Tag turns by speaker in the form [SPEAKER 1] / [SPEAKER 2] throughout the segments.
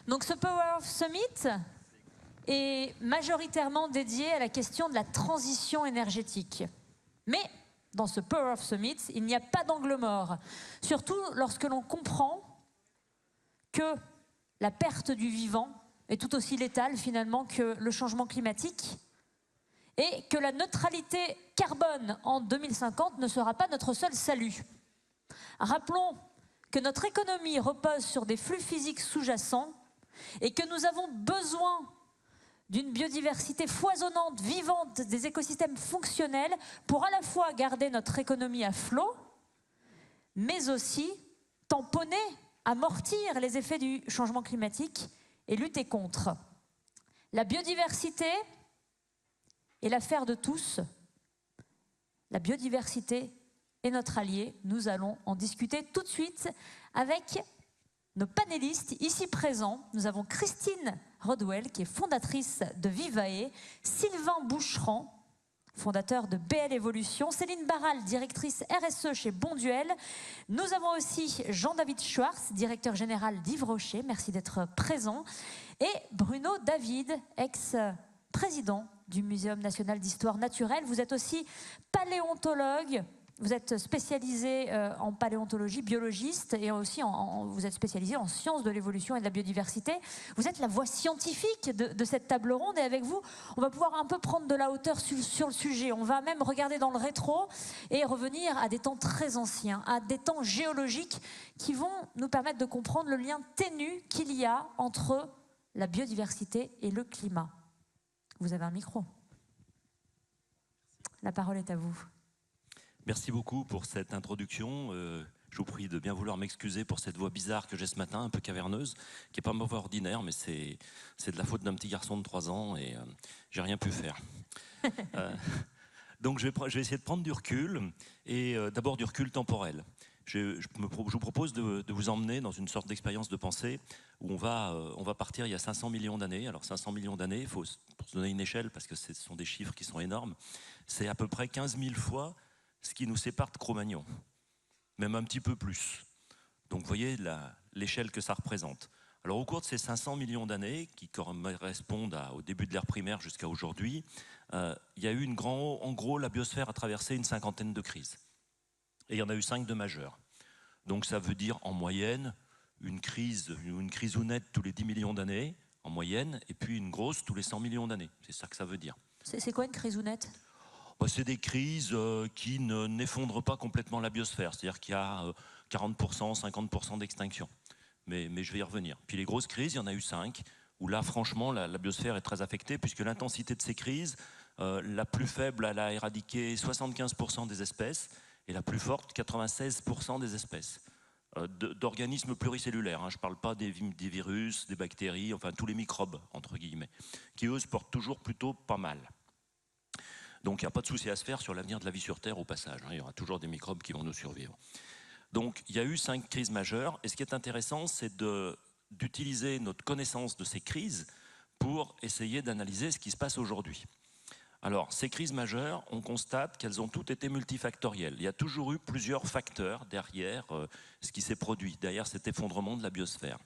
[SPEAKER 1] Donc ce Power of Summit est majoritairement dédié à la question de la transition énergétique. Mais dans ce Power of Summit, il n'y a pas d'angle mort. Surtout lorsque l'on comprend que la perte du vivant est tout aussi létale finalement que le changement climatique et que la neutralité carbone en 2050 ne sera pas notre seul salut. Rappelons que notre économie repose sur des flux physiques sous-jacents et que nous avons besoin d'une biodiversité foisonnante, vivante, des écosystèmes fonctionnels pour à la fois garder notre économie à flot, mais aussi tamponner, amortir les effets du changement climatique et lutter contre. La biodiversité est l'affaire de tous. La biodiversité est notre allié. Nous allons en discuter tout de suite avec nos panélistes ici présents. Nous avons Christine Rodwell, qui est fondatrice de Vivae, Sylvain Boucheran, fondateur de BL Evolution, Céline Barral, directrice RSE chez Bonduel. Nous avons aussi Jean-David Schwartz, directeur général d'Yves Rocher, merci d'être présent, et Bruno David, ex-président du Muséum national d'histoire naturelle. Vous êtes aussi paléontologue. Vous êtes spécialisé en paléontologie, biologiste, et aussi vous êtes spécialisé en sciences de l'évolution et de la biodiversité. Vous êtes la voix scientifique de cette table ronde, et avec vous, on va pouvoir un peu prendre de la hauteur sur le sujet. On va même regarder dans le rétro et revenir à des temps très anciens, à des temps géologiques qui vont nous permettre de comprendre le lien ténu qu'il y a entre la biodiversité et le climat. Vous avez un micro. La parole est à vous.
[SPEAKER 2] Merci beaucoup pour cette introduction. Je vous prie de bien vouloir m'excuser pour cette voix bizarre que j'ai ce matin, un peu caverneuse, qui n'est pas ma voix ordinaire, mais c'est de la faute d'un petit garçon de 3 ans et j'ai rien pu faire. Donc je vais essayer de prendre du recul, et d'abord du recul temporel. Je vous propose de vous emmener dans une sorte d'expérience de pensée où on va partir il y a 500 millions d'années. Alors 500 millions d'années, il faut se donner une échelle parce que ce sont des chiffres qui sont énormes. C'est à peu près 15 000 fois ce qui nous sépare de Cro-Magnon, même un petit peu plus. Donc vous voyez l'échelle que ça représente. Alors au cours de ces 500 millions d'années, qui correspondent au début de l'ère primaire jusqu'à aujourd'hui, il y a eu en gros, la biosphère a traversé une 50aine de crises. Et il y en a eu 5 de majeures. Donc ça veut dire en moyenne une crisounette tous les 10 millions d'années, en moyenne, et puis une grosse tous les 100 millions d'années. C'est ça que ça veut dire.
[SPEAKER 1] C'est quoi une crisounette ?
[SPEAKER 2] C'est des crises qui n'effondrent pas complètement la biosphère, c'est-à-dire qu'il y a 40%, 50% d'extinction. Mais je vais y revenir. Puis les grosses crises, il y en a eu 5, où là, franchement, la biosphère est très affectée, puisque l'intensité de ces crises, la plus faible, elle a éradiqué 75% des espèces, et la plus forte, 96% des espèces. D'organismes pluricellulaires, je ne parle pas des virus, des bactéries, enfin tous les microbes, entre guillemets, qui eux se portent toujours plutôt pas mal. Donc il n'y a pas de souci à se faire sur l'avenir de la vie sur Terre au passage. Il y aura toujours des microbes qui vont nous survivre. Donc il y a eu 5 crises majeures. Et ce qui est intéressant, c'est d'utiliser notre connaissance de ces crises pour essayer d'analyser ce qui se passe aujourd'hui. Alors ces crises majeures, on constate qu'elles ont toutes été multifactorielles. Il y a toujours eu plusieurs facteurs derrière ce qui s'est produit, derrière cet effondrement de la biosphère.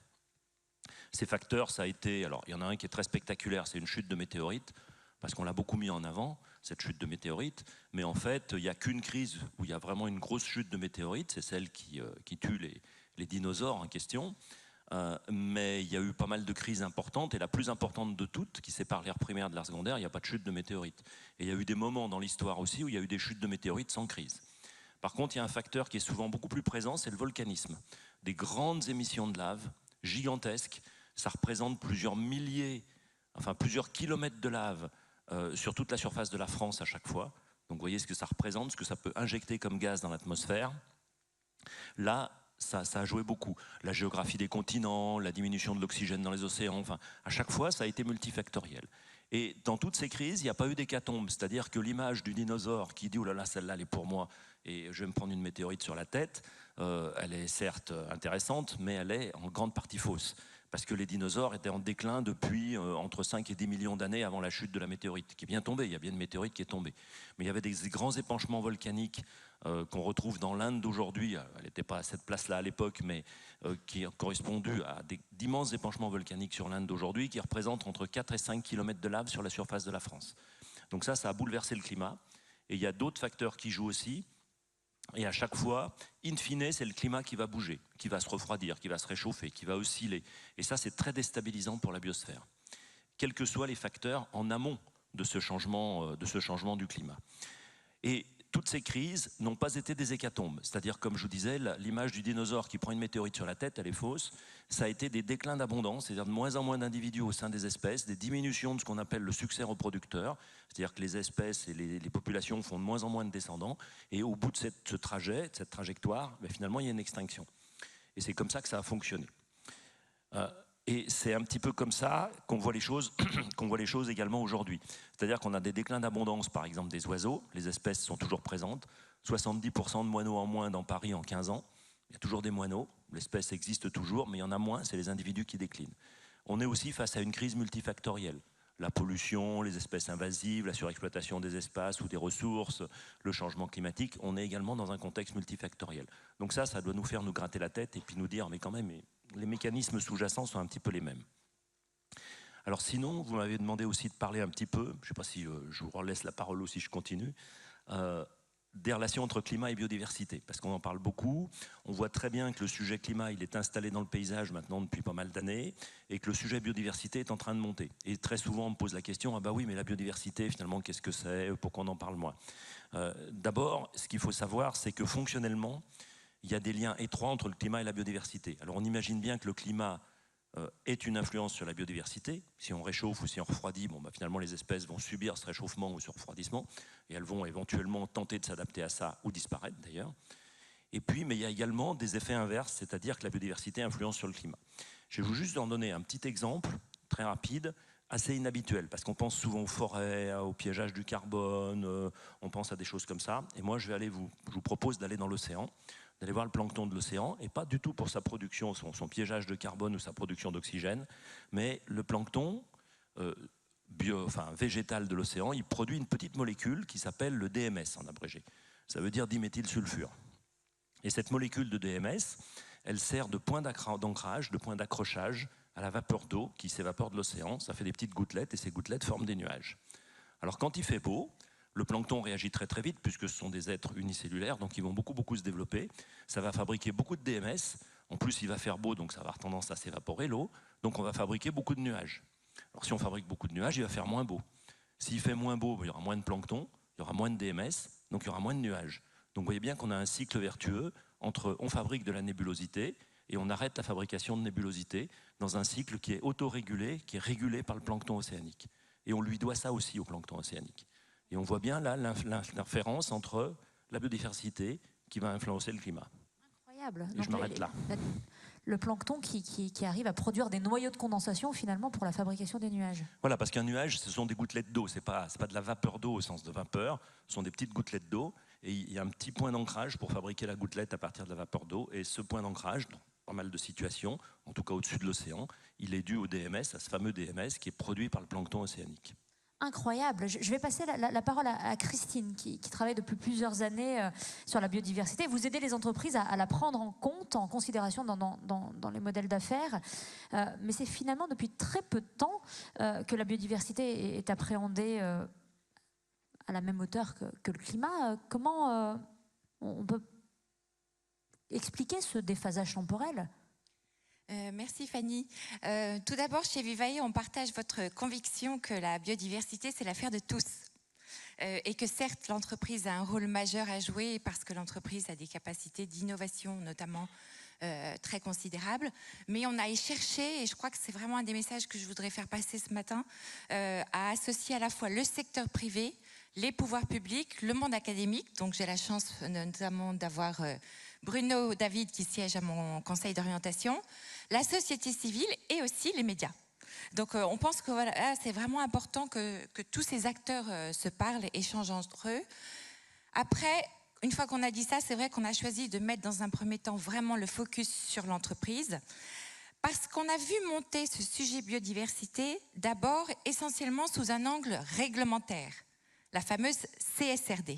[SPEAKER 2] Ces facteurs, ça a été... Alors il y en a un qui est très spectaculaire, c'est une chute de météorites, parce qu'on l'a beaucoup mis en avant, cette chute de météorites, mais en fait, il n'y a qu'une crise où il y a vraiment une grosse chute de météorites, c'est celle qui tue les dinosaures en question, mais il y a eu pas mal de crises importantes, et la plus importante de toutes, qui sépare l'ère primaire de l'ère secondaire, il n'y a pas de chute de météorites. Et il y a eu des moments dans l'histoire aussi où il y a eu des chutes de météorites sans crise. Par contre, il y a un facteur qui est souvent beaucoup plus présent, c'est le volcanisme. Des grandes émissions de lave, gigantesques, ça représente plusieurs kilomètres de lave, sur toute la surface de la France à chaque fois. Donc vous voyez ce que ça représente, ce que ça peut injecter comme gaz dans l'atmosphère. Là, ça a joué beaucoup. La géographie des continents, la diminution de l'oxygène dans les océans, enfin, à chaque fois, ça a été multifactoriel. Et dans toutes ces crises, il n'y a pas eu d'hécatombe, c'est-à-dire que l'image du dinosaure qui dit « oh là là, celle-là, elle est pour moi et je vais me prendre une météorite sur la tête », elle est certes intéressante, mais elle est en grande partie fausse. parce que les dinosaures étaient en déclin depuis entre 5 et 10 millions d'années avant la chute de la météorite, qui est bien tombée. Il y a bien une météorite qui est tombée. Mais il y avait des grands épanchements volcaniques qu'on retrouve dans l'Inde d'aujourd'hui. Elle n'était pas à cette place-là à l'époque, mais qui ont correspondu à d'immenses épanchements volcaniques sur l'Inde d'aujourd'hui, qui représentent entre 4 et 5 km de lave sur la surface de la France. Donc ça a bouleversé le climat. Et il y a d'autres facteurs qui jouent aussi. Et à chaque fois, in fine, c'est le climat qui va bouger, qui va se refroidir, qui va se réchauffer, qui va osciller. Et ça, c'est très déstabilisant pour la biosphère, quels que soient les facteurs en amont de ce changement du climat. Et toutes ces crises n'ont pas été des hécatombes. C'est-à-dire, comme je vous disais, l'image du dinosaure qui prend une météorite sur la tête, elle est fausse. Ça a été des déclins d'abondance, c'est-à-dire de moins en moins d'individus au sein des espèces, des diminutions de ce qu'on appelle le succès reproducteur, c'est-à-dire que les espèces et les populations font de moins en moins de descendants, et au bout de cette trajectoire, ben finalement, il y a une extinction. Et c'est comme ça que ça a fonctionné. Et c'est un petit peu comme ça qu'on voit les choses, également aujourd'hui. C'est-à-dire qu'on a des déclins d'abondance, par exemple des oiseaux, les espèces sont toujours présentes, 70% de moineaux en moins dans Paris en 15 ans, il y a toujours des moineaux, l'espèce existe toujours, mais il y en a moins, c'est les individus qui déclinent. On est aussi face à une crise multifactorielle. La pollution, les espèces invasives, la surexploitation des espaces ou des ressources, le changement climatique, on est également dans un contexte multifactoriel. Donc ça doit nous faire nous gratter la tête et puis nous dire, mais quand même, les mécanismes sous-jacents sont un petit peu les mêmes. Alors sinon, vous m'avez demandé aussi de parler un petit peu, je ne sais pas si je vous laisse la parole ou si je continue, des relations entre climat et biodiversité, parce qu'on en parle beaucoup. On voit très bien que le sujet climat, il est installé dans le paysage maintenant depuis pas mal d'années, et que le sujet biodiversité est en train de monter. Et très souvent, on me pose la question, ah bah oui, mais la biodiversité, finalement, qu'est-ce que c'est? Pourquoi on en parle moins? D'abord, ce qu'il faut savoir, c'est que fonctionnellement, il y a des liens étroits entre le climat et la biodiversité. Alors on imagine bien que le climat est une influence sur la biodiversité. Si on réchauffe ou si on refroidit, bon, bah, finalement les espèces vont subir ce réchauffement ou ce refroidissement et elles vont éventuellement tenter de s'adapter à ça ou disparaître d'ailleurs. Et puis, mais il y a également des effets inverses, c'est-à-dire que la biodiversité influence sur le climat. Je vais vous juste en donner un petit exemple très rapide, assez inhabituel, parce qu'on pense souvent aux forêts, au piégeage du carbone, on pense à des choses comme ça. Et moi, je vous propose d'aller dans l'océan, d'aller voir le plancton de l'océan, et pas du tout pour sa production, son piégeage de carbone ou sa production d'oxygène, mais le plancton végétal de l'océan, il produit une petite molécule qui s'appelle le DMS en abrégé. Ça veut dire diméthylsulfure. Et cette molécule de DMS, elle sert de point d'ancrage, de point d'accrochage à la vapeur d'eau qui s'évapore de l'océan. Ça fait des petites gouttelettes et ces gouttelettes forment des nuages. Alors quand il fait beau, le plancton réagit très très vite puisque ce sont des êtres unicellulaires, donc ils vont beaucoup se développer. Ça va fabriquer beaucoup de DMS. En plus, il va faire beau, donc ça va avoir tendance à s'évaporer l'eau. Donc on va fabriquer beaucoup de nuages. Alors si on fabrique beaucoup de nuages, il va faire moins beau. S'il fait moins beau, il y aura moins de plancton, il y aura moins de DMS, donc il y aura moins de nuages. Donc vous voyez bien qu'on a un cycle vertueux entre on fabrique de la nébulosité et on arrête la fabrication de nébulosité dans un cycle qui est autorégulé, qui est régulé par le plancton océanique. Et on lui doit ça aussi au plancton océanique. Et on voit bien là l'inférence entre la biodiversité qui va influencer le climat.
[SPEAKER 1] Incroyable.
[SPEAKER 2] Et donc je m'arrête là.
[SPEAKER 1] Le plancton qui arrive à produire des noyaux de condensation finalement pour la fabrication des nuages.
[SPEAKER 2] Voilà, parce qu'un nuage, ce sont des gouttelettes d'eau. C'est pas de la vapeur d'eau au sens de vapeur. Ce sont des petites gouttelettes d'eau. Et il y a un petit point d'ancrage pour fabriquer la gouttelette à partir de la vapeur d'eau. Et ce point d'ancrage, dans pas mal de situations, en tout cas au-dessus de l'océan, il est dû au DMS, à ce fameux DMS qui est produit par le plancton océanique.
[SPEAKER 1] Incroyable. Je vais passer la parole à Christine qui travaille depuis plusieurs années sur la biodiversité. Vous aidez les entreprises à la prendre en compte, en considération dans les modèles d'affaires. Mais c'est finalement depuis très peu de temps que la biodiversité est appréhendée à la même hauteur que le climat. Comment on peut expliquer ce déphasage temporel ?
[SPEAKER 3] Merci Fanny. Tout d'abord, chez Vivae, on partage votre conviction que la biodiversité, c'est l'affaire de tous. Et que certes, l'entreprise a un rôle majeur à jouer parce que l'entreprise a des capacités d'innovation, notamment très considérables. Mais on a cherché, et je crois que c'est vraiment un des messages que je voudrais faire passer ce matin, à associer à la fois le secteur privé, les pouvoirs publics, le monde académique. Donc j'ai la chance notamment d'avoir Bruno David qui siège à mon conseil d'orientation, la société civile et aussi les médias. Donc on pense que voilà, c'est vraiment important que tous ces acteurs se parlent, échangent entre eux. Après, une fois qu'on a dit ça, c'est vrai qu'on a choisi de mettre dans un premier temps vraiment le focus sur l'entreprise Parce qu'on a vu monter ce sujet biodiversité d'abord essentiellement sous un angle réglementaire, la fameuse CSRD.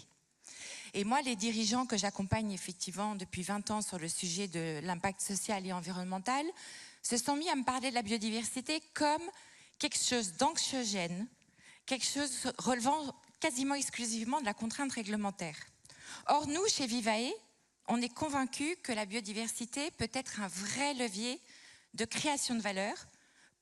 [SPEAKER 3] Et moi, les dirigeants que j'accompagne effectivement depuis 20 ans sur le sujet de l'impact social et environnemental se sont mis à me parler de la biodiversité comme quelque chose d'anxiogène, quelque chose relevant quasiment exclusivement de la contrainte réglementaire. Or, nous, chez Vivae, on est convaincus que la biodiversité peut être un vrai levier de création de valeur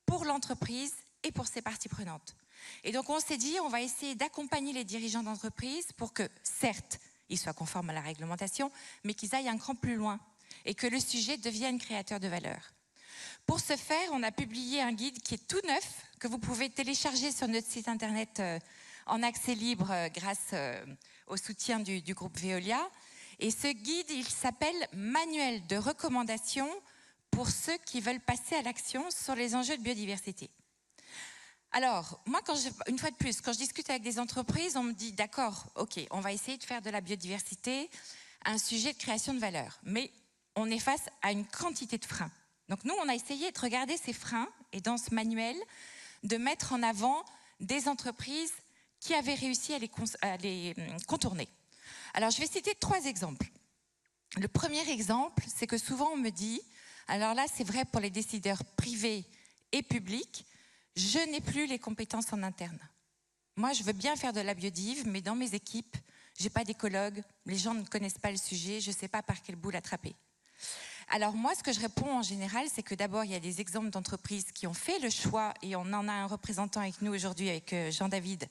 [SPEAKER 3] pour l'entreprise et pour ses parties prenantes. Et donc, on s'est dit, on va essayer d'accompagner les dirigeants d'entreprise pour que, certes, ils soient conformes à la réglementation, mais qu'ils aillent un cran plus loin et que le sujet devienne créateur de valeur. Pour ce faire, on a publié un guide qui est tout neuf, que vous pouvez télécharger sur notre site internet en accès libre grâce au soutien du groupe Veolia. Et ce guide, il s'appelle « Manuel de recommandations pour ceux qui veulent passer à l'action sur les enjeux de biodiversité ». Alors, moi, une fois de plus, quand je discute avec des entreprises, on me dit « D'accord, ok, on va essayer de faire de la biodiversité un sujet de création de valeur ». Mais on est face à une quantité de freins. Donc nous, on a essayé de regarder ces freins et dans ce manuel, de mettre en avant des entreprises qui avaient réussi à les contourner. Alors, je vais citer 3 exemples. Le premier exemple, c'est que souvent on me dit, alors là, c'est vrai pour les décideurs privés et publics, je n'ai plus les compétences en interne. Moi, je veux bien faire de la biodive, mais dans mes équipes, je n'ai pas d'écologue, les gens ne connaissent pas le sujet, je ne sais pas par quel bout l'attraper. Alors moi, ce que je réponds en général, c'est que d'abord, il y a des exemples d'entreprises qui ont fait le choix, et on en a un représentant avec nous aujourd'hui, avec Jean-David,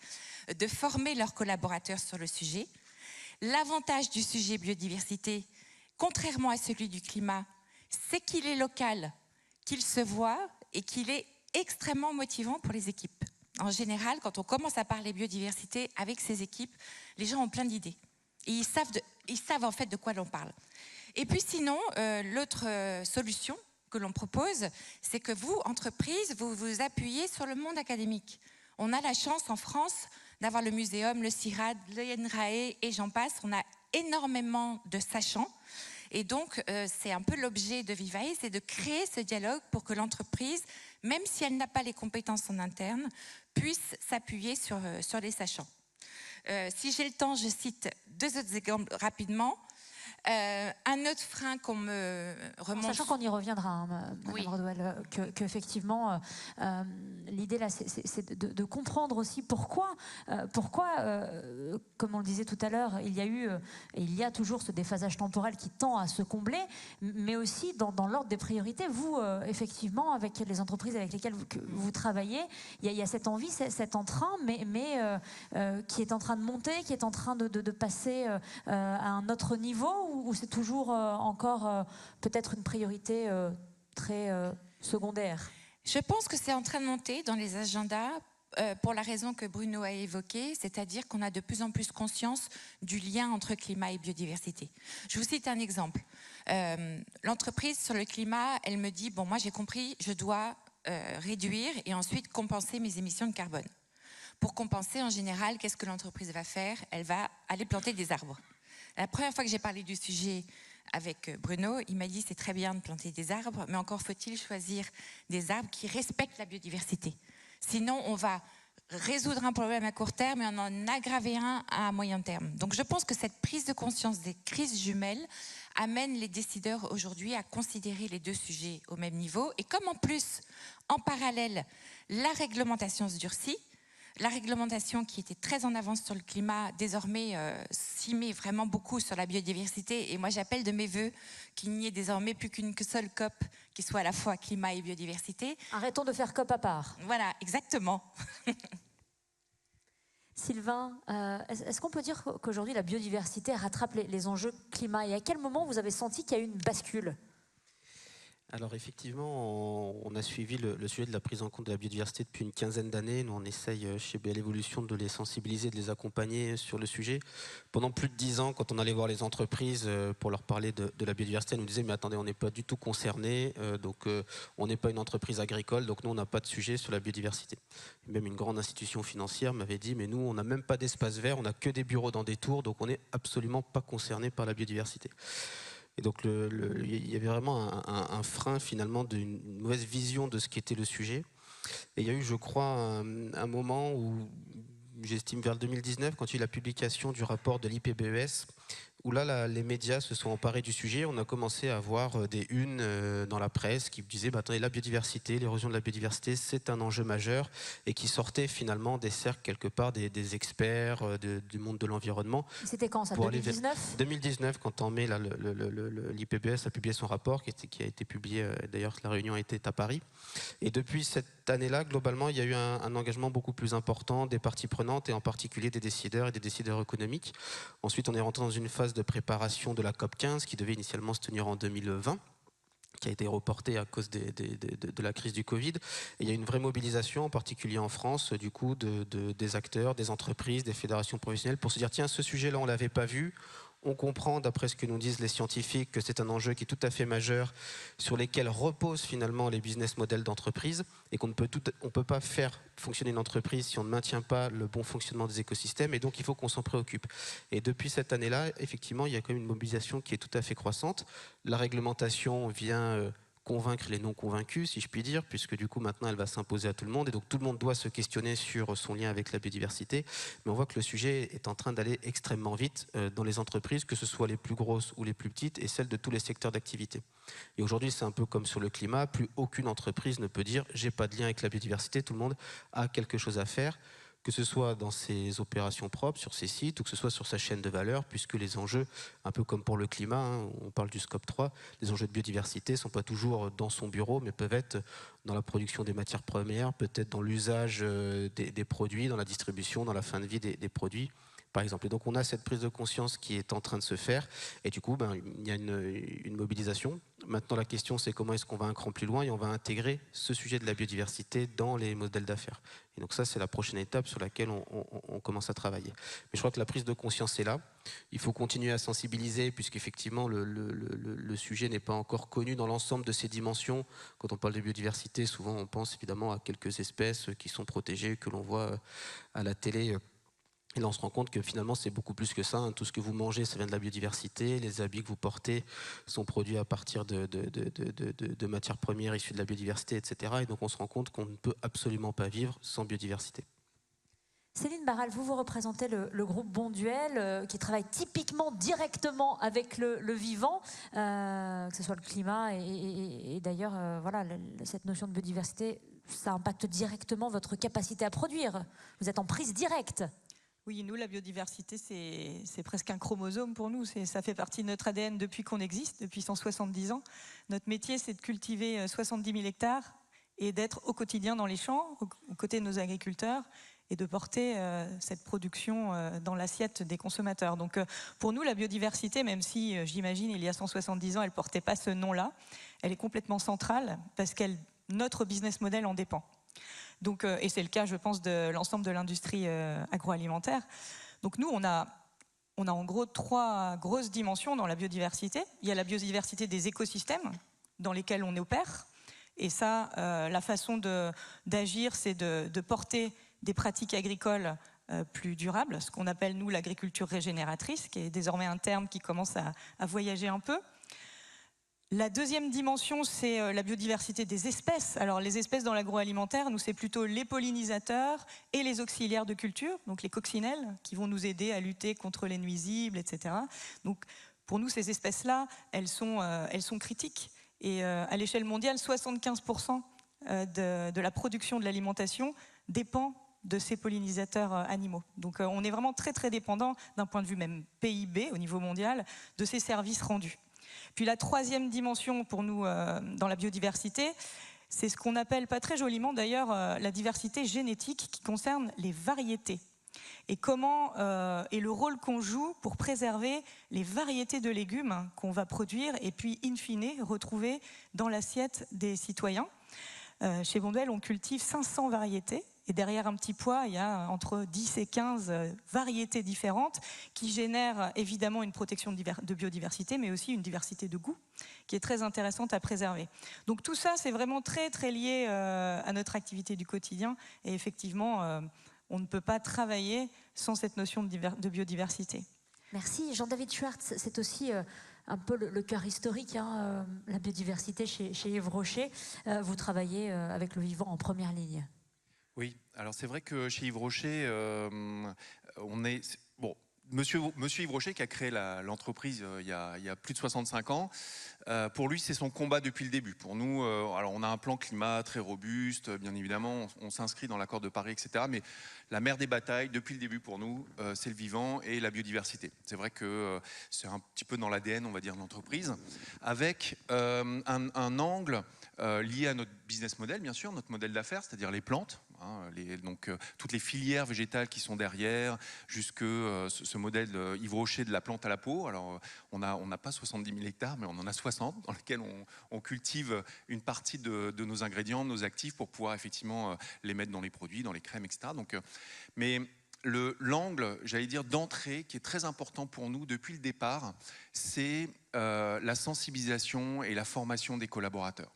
[SPEAKER 3] de former leurs collaborateurs sur le sujet. L'avantage du sujet biodiversité, contrairement à celui du climat, c'est qu'il est local, qu'il se voit et qu'il est extrêmement motivant pour les équipes. En général, quand on commence à parler biodiversité avec ces équipes, les gens ont plein d'idées. Et ils savent en fait de quoi l'on parle. Et puis sinon, l'autre solution que l'on propose, c'est que vous, entreprise, vous vous appuyez sur le monde académique. On a la chance en France d'avoir le Muséum, le CIRAD, l'INRAE et j'en passe. On a énormément de sachants. Et donc, c'est un peu l'objet de Vivae, c'est de créer ce dialogue pour que l'entreprise, même si elle n'a pas les compétences en interne, puisse s'appuyer sur les sachants. Si j'ai le temps, je cite 2 autres exemples rapidement. Un autre frein qu'on me remonte...
[SPEAKER 1] Sachant qu'on y reviendra, hein, Madame
[SPEAKER 3] oui.
[SPEAKER 1] Rodwell, qu'effectivement, l'idée là, c'est de comprendre aussi pourquoi comme on le disait tout à l'heure, il y a eu et il y a toujours ce déphasage temporel qui tend à se combler, mais aussi dans l'ordre des priorités, vous, effectivement, avec les entreprises avec lesquelles vous travaillez, il y a cette envie, cet entrain, mais qui est en train de monter, qui est en train de passer à un autre niveau, ou c'est toujours encore peut-être une priorité très secondaire?
[SPEAKER 3] Je pense que c'est en train de monter dans les agendas pour la raison que Bruno a évoquée, c'est-à-dire qu'on a de plus en plus conscience du lien entre climat et biodiversité. Je vous cite un exemple. L'entreprise sur le climat, elle me dit, bon, moi j'ai compris, je dois réduire et ensuite compenser mes émissions de carbone. Pour compenser, en général, qu'est-ce que l'entreprise va faire? Elle va aller planter des arbres. La première fois que j'ai parlé du sujet avec Bruno, il m'a dit c'est très bien de planter des arbres, mais encore faut-il choisir des arbres qui respectent la biodiversité. Sinon, on va résoudre un problème à court terme et on en aggraver un à moyen terme. Donc je pense que cette prise de conscience des crises jumelles amène les décideurs aujourd'hui à considérer les 2 sujets au même niveau. Et comme en plus, en parallèle, la réglementation se durcit, la réglementation qui était très en avance sur le climat, désormais s'y met vraiment beaucoup sur la biodiversité. Et moi, j'appelle de mes voeux qu'il n'y ait désormais plus qu'une seule COP qui soit à la fois climat et biodiversité.
[SPEAKER 1] Arrêtons de faire COP à part.
[SPEAKER 3] Voilà, exactement.
[SPEAKER 1] Sylvain, est-ce qu'on peut dire qu'aujourd'hui la biodiversité rattrape les enjeux climat? Et à quel moment vous avez senti qu'il y a eu une bascule?
[SPEAKER 4] Alors effectivement, on a suivi le sujet de la prise en compte de la biodiversité depuis une quinzaine d'années. Nous, on essaye chez BL Evolution de les sensibiliser, de les accompagner sur le sujet. Pendant plus de 10 ans, quand on allait voir les entreprises pour leur parler de la biodiversité, elles nous disaient « mais attendez, on n'est pas du tout concernés, on n'est pas une entreprise agricole, donc nous, on n'a pas de sujet sur la biodiversité ». Même une grande institution financière m'avait dit « mais nous, on n'a même pas d'espace vert, on n'a que des bureaux dans des tours, donc on n'est absolument pas concernés par la biodiversité ». Et donc il y avait vraiment un frein finalement d'une mauvaise vision de ce qu'était le sujet. Et il y a eu, je crois, un moment où, j'estime vers le 2019, quand il y a eu la publication du rapport de l'IPBES, où là, les médias se sont emparés du sujet. On a commencé à voir des unes dans la presse qui disaient attendez, la biodiversité, l'érosion de la biodiversité, c'est un enjeu majeur, et qui sortaient finalement des cercles quelque part des experts du monde de l'environnement.
[SPEAKER 1] C'était quand ça, 2019
[SPEAKER 4] 2019, quand en mai, l'IPBES a publié son rapport, qui a été publié, d'ailleurs la réunion était à Paris. Et depuis cette année-là, globalement, il y a eu un engagement beaucoup plus important des parties prenantes, et en particulier des décideurs et des décideurs économiques. Ensuite, on est rentré dans une phase de préparation de la COP15 qui devait initialement se tenir en 2020, qui a été reportée à cause de la crise du Covid. Et il y a une vraie mobilisation, en particulier en France, du coup, des acteurs, des entreprises, des fédérations professionnelles, pour se dire tiens, ce sujet-là, on ne l'avait pas vu. On comprend, d'après ce que nous disent les scientifiques, que c'est un enjeu qui est tout à fait majeur, sur lesquels reposent finalement les business models d'entreprise, et qu'on ne peut pas faire fonctionner une entreprise si on ne maintient pas le bon fonctionnement des écosystèmes, et donc il faut qu'on s'en préoccupe. Et depuis cette année-là, effectivement, il y a quand même une mobilisation qui est tout à fait croissante. La réglementation vient convaincre les non convaincus, si je puis dire, puisque du coup maintenant elle va s'imposer à tout le monde, et donc tout le monde doit se questionner sur son lien avec la biodiversité. Mais on voit que le sujet est en train d'aller extrêmement vite dans les entreprises, que ce soit les plus grosses ou les plus petites, et celles de tous les secteurs d'activité. Et aujourd'hui, c'est un peu comme sur le climat, plus aucune entreprise ne peut dire j'ai pas de lien avec la biodiversité, tout le monde a quelque chose à faire, que ce soit dans ses opérations propres, sur ses sites, ou que ce soit sur sa chaîne de valeur, puisque les enjeux, un peu comme pour le climat, on parle du scope 3, les enjeux de biodiversité ne sont pas toujours dans son bureau, mais peuvent être dans la production des matières premières, peut-être dans l'usage des produits, dans la distribution, dans la fin de vie des produits, par exemple. Et donc on a cette prise de conscience qui est en train de se faire, et du coup il y a une mobilisation. Maintenant la question, c'est comment est-ce qu'on va un cran plus loin, et on va intégrer ce sujet de la biodiversité dans les modèles d'affaires. Et donc ça, c'est la prochaine étape sur laquelle on commence à travailler. Mais je crois que la prise de conscience est là. Il faut continuer à sensibiliser, puisqu'effectivement le sujet n'est pas encore connu dans l'ensemble de ses dimensions. Quand on parle de biodiversité, souvent on pense évidemment à quelques espèces qui sont protégées, que l'on voit à la télé. Et là, on se rend compte que finalement, c'est beaucoup plus que ça. Tout ce que vous mangez, ça vient de la biodiversité. Les habits que vous portez sont produits à partir de matières premières issues de la biodiversité, etc. Et donc, on se rend compte qu'on ne peut absolument pas vivre sans biodiversité.
[SPEAKER 1] Céline Barral, vous représentez le groupe Bonduelle, qui travaille typiquement directement avec le vivant, que ce soit le climat et d'ailleurs, voilà, cette notion de biodiversité, ça impacte directement votre capacité à produire. Vous êtes en prise directe.
[SPEAKER 5] Oui, nous, la biodiversité, c'est presque un chromosome pour nous. Ça fait partie de notre ADN depuis qu'on existe, depuis 170 ans. Notre métier, c'est de cultiver 70 000 hectares et d'être au quotidien dans les champs, aux côtés de nos agriculteurs, et de porter cette production dans l'assiette des consommateurs. Donc pour nous, la biodiversité, même si, j'imagine, il y a 170 ans, elle ne portait pas ce nom-là, elle est complètement centrale parce que notre business model en dépend. Donc, et c'est le cas, je pense, de l'ensemble de l'industrie agroalimentaire. Donc nous, on a en gros 3 grosses dimensions dans la biodiversité. Il y a la biodiversité des écosystèmes dans lesquels on opère. Et ça, la façon d'agir, c'est de porter des pratiques agricoles plus durables, ce qu'on appelle, nous, l'agriculture régénératrice, qui est désormais un terme qui commence à voyager un peu. La deuxième dimension, c'est la biodiversité des espèces. Alors les espèces dans l'agroalimentaire, nous, c'est plutôt les pollinisateurs et les auxiliaires de culture, donc les coccinelles, qui vont nous aider à lutter contre les nuisibles, etc. Donc pour nous, ces espèces-là, elles sont critiques. Et à l'échelle mondiale, 75% de la production de l'alimentation dépend de ces pollinisateurs animaux. Donc on est vraiment très très dépendant, d'un point de vue même PIB au niveau mondial, de ces services rendus. Puis la troisième dimension pour nous dans la biodiversité, c'est ce qu'on appelle, pas très joliment d'ailleurs, la diversité génétique qui concerne les variétés. Et comment est le rôle qu'on joue pour préserver les variétés de légumes qu'on va produire et puis, in fine, retrouver dans l'assiette des citoyens. Chez Bonduelle, on cultive 500 variétés. Et derrière un petit pois, il y a entre 10 et 15 variétés différentes qui génèrent évidemment une protection de biodiversité, mais aussi une diversité de goût qui est très intéressante à préserver. Donc tout ça, c'est vraiment très très lié à notre activité du quotidien. Et effectivement, on ne peut pas travailler sans cette notion de biodiversité.
[SPEAKER 1] Merci. Jean-David Schwartz, c'est aussi un peu le cœur historique, hein, la biodiversité chez Yves Rocher. Vous travaillez avec le vivant en première ligne.
[SPEAKER 6] Oui, alors c'est vrai que chez Yves Rocher, on est... Bon, Monsieur Yves Rocher qui a créé l'entreprise il y a plus de 65 ans, pour lui c'est son combat depuis le début. Pour nous, alors on a un plan climat très robuste, bien évidemment, on s'inscrit dans l'accord de Paris, etc. Mais la mère des batailles depuis le début pour nous, c'est le vivant et la biodiversité. C'est vrai que c'est un petit peu dans l'ADN, on va dire, de l'entreprise, avec un angle lié à notre business model, bien sûr, notre modèle d'affaires, c'est-à-dire les plantes. Donc toutes les filières végétales qui sont derrière, jusque ce modèle Yves Rocher de la plante à la peau. Alors on n'a pas 70 000 hectares, mais on en a 60 dans lesquels on cultive une partie de nos ingrédients, de nos actifs, pour pouvoir effectivement les mettre dans les produits, dans les crèmes, etc. Donc, mais l'angle, j'allais dire, d'entrée qui est très important pour nous depuis le départ, c'est la sensibilisation et la formation des collaborateurs.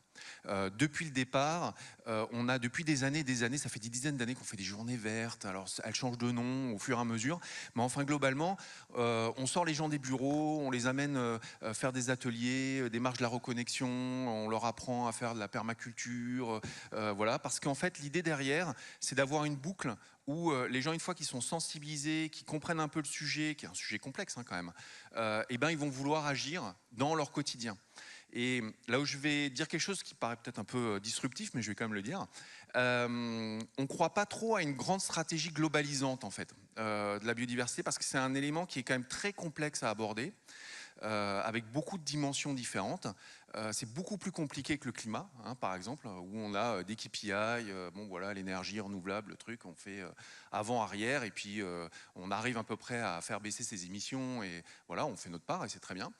[SPEAKER 6] Depuis le départ, on a depuis des années, ça fait des dizaines d'années qu'on fait des journées vertes. Alors elles changent de nom au fur et à mesure, mais enfin globalement, on sort les gens des bureaux, on les amène faire des ateliers, des marches de la reconnexion, on leur apprend à faire de la permaculture, voilà, parce qu'en fait l'idée derrière, c'est d'avoir une boucle où les gens, une fois qu'ils sont sensibilisés, qu'ils comprennent un peu le sujet, qui est un sujet complexe hein, quand même, et ben ils vont vouloir agir dans leur quotidien. Et là où je vais dire quelque chose qui paraît peut-être un peu disruptif, mais je vais quand même le dire, on ne croit pas trop à une grande stratégie globalisante en fait, de la biodiversité, parce que c'est un élément qui est quand même très complexe à aborder, avec beaucoup de dimensions différentes. C'est beaucoup plus compliqué que le climat, hein, par exemple, où on a des KPI, bon voilà, l'énergie renouvelable, le truc, on fait avant-arrière, et puis on arrive à peu près à faire baisser ses émissions, et voilà, on fait notre part, et c'est très bien.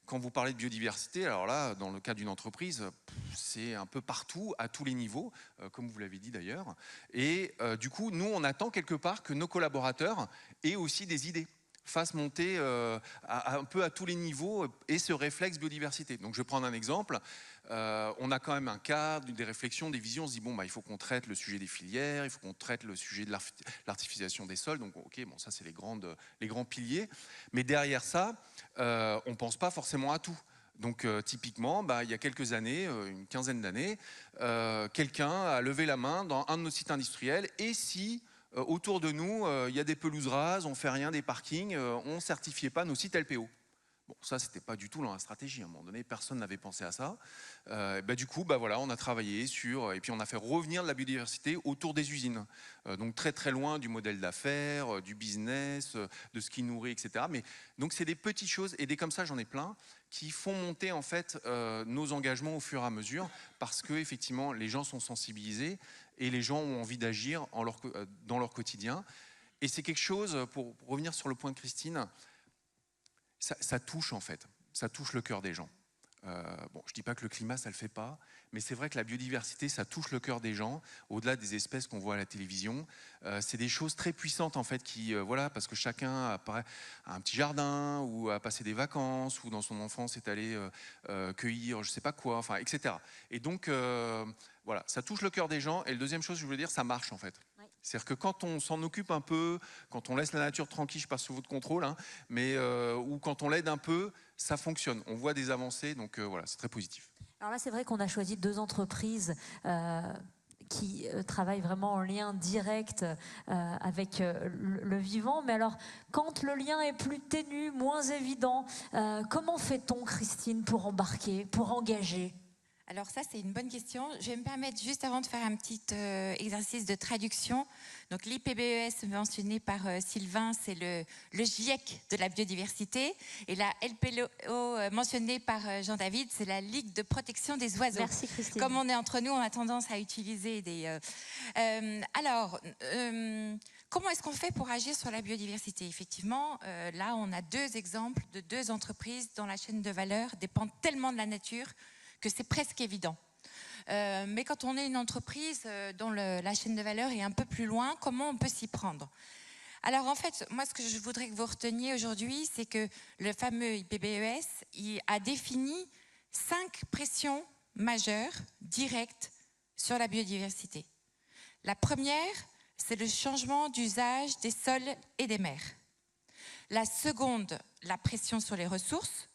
[SPEAKER 6] Quand vous parlez de biodiversité, alors là, dans le cas d'une entreprise, c'est un peu partout, à tous les niveaux, comme vous l'avez dit d'ailleurs. Et du coup, nous, on attend quelque part que nos collaborateurs aient aussi des idées, fassent monter un peu à tous les niveaux et ce réflexe biodiversité. Donc je vais prendre un exemple. On a quand même un cadre, des réflexions, des visions. On se dit, bon, bah, il faut qu'on traite le sujet des filières, il faut qu'on traite le sujet de l'artificialisation des sols. Donc, ok, bon, ça, c'est les grands piliers. Mais derrière ça, on ne pense pas forcément à tout. Donc, typiquement, bah, il y a quelques années, une quinzaine d'années, quelqu'un a levé la main dans un de nos sites industriels. Et si autour de nous, il y a des pelouses rases, on ne fait rien, des parkings, on ne certifiait pas nos sites LPO? Bon, ça, c'était pas du tout dans la stratégie. À un moment donné, personne n'avait pensé à ça. Du coup, voilà, on a travaillé sur... Et puis, on a fait revenir de la biodiversité autour des usines. Donc, très, très loin du modèle d'affaires, du business, de ce qui nourrit, etc. Mais, donc, c'est des petites choses. Et des comme ça, j'en ai plein, qui font monter, en fait, nos engagements au fur et à mesure. Parce que, effectivement, les gens sont sensibilisés et les gens ont envie d'agir dans leur quotidien. Et c'est quelque chose, pour revenir sur le point de Christine... Ça touche en fait, ça touche le cœur des gens. Bon, je ne dis pas que le climat, ça ne le fait pas, mais c'est vrai que la biodiversité, ça touche le cœur des gens, au-delà des espèces qu'on voit à la télévision. C'est des choses très puissantes en fait, voilà, parce que chacun a un petit jardin, ou a passé des vacances, ou dans son enfance est allé cueillir je ne sais pas quoi, enfin, etc. Et donc, voilà, ça touche le cœur des gens. Et la deuxième chose, je voulais dire, ça marche en fait. C'est-à-dire que quand on s'en occupe un peu, quand on laisse la nature tranquille, je passe sous votre contrôle, hein, mais ou quand on l'aide un peu, ça fonctionne. On voit des avancées, donc voilà, c'est très positif.
[SPEAKER 1] Alors là, c'est vrai qu'on a choisi 2 entreprises qui travaillent vraiment en lien direct avec le vivant. Mais alors, quand le lien est plus ténu, moins évident, comment fait-on, Christine, pour embarquer, pour engager ?
[SPEAKER 3] Alors ça, c'est une bonne question. Je vais me permettre juste avant de faire un petit exercice de traduction. Donc l'IPBES mentionné par Sylvain, c'est le GIEC de la biodiversité. Et la LPO mentionnée par Jean-David, c'est la Ligue de protection des oiseaux.
[SPEAKER 1] Merci Christine.
[SPEAKER 3] Comme on est entre nous, on a tendance à utiliser des... comment est-ce qu'on fait pour agir sur la biodiversité? Effectivement, là, on a 2 exemples de 2 entreprises dont la chaîne de valeur dépend tellement de la nature que c'est presque évident. Mais quand on est une entreprise dont la chaîne de valeur est un peu plus loin, comment on peut s'y prendre? Alors en fait, moi ce que je voudrais que vous reteniez aujourd'hui, c'est que le fameux IPBES a défini 5 pressions majeures, directes, sur la biodiversité. La première, c'est le changement d'usage des sols et des mers. La seconde, la pression sur les ressources.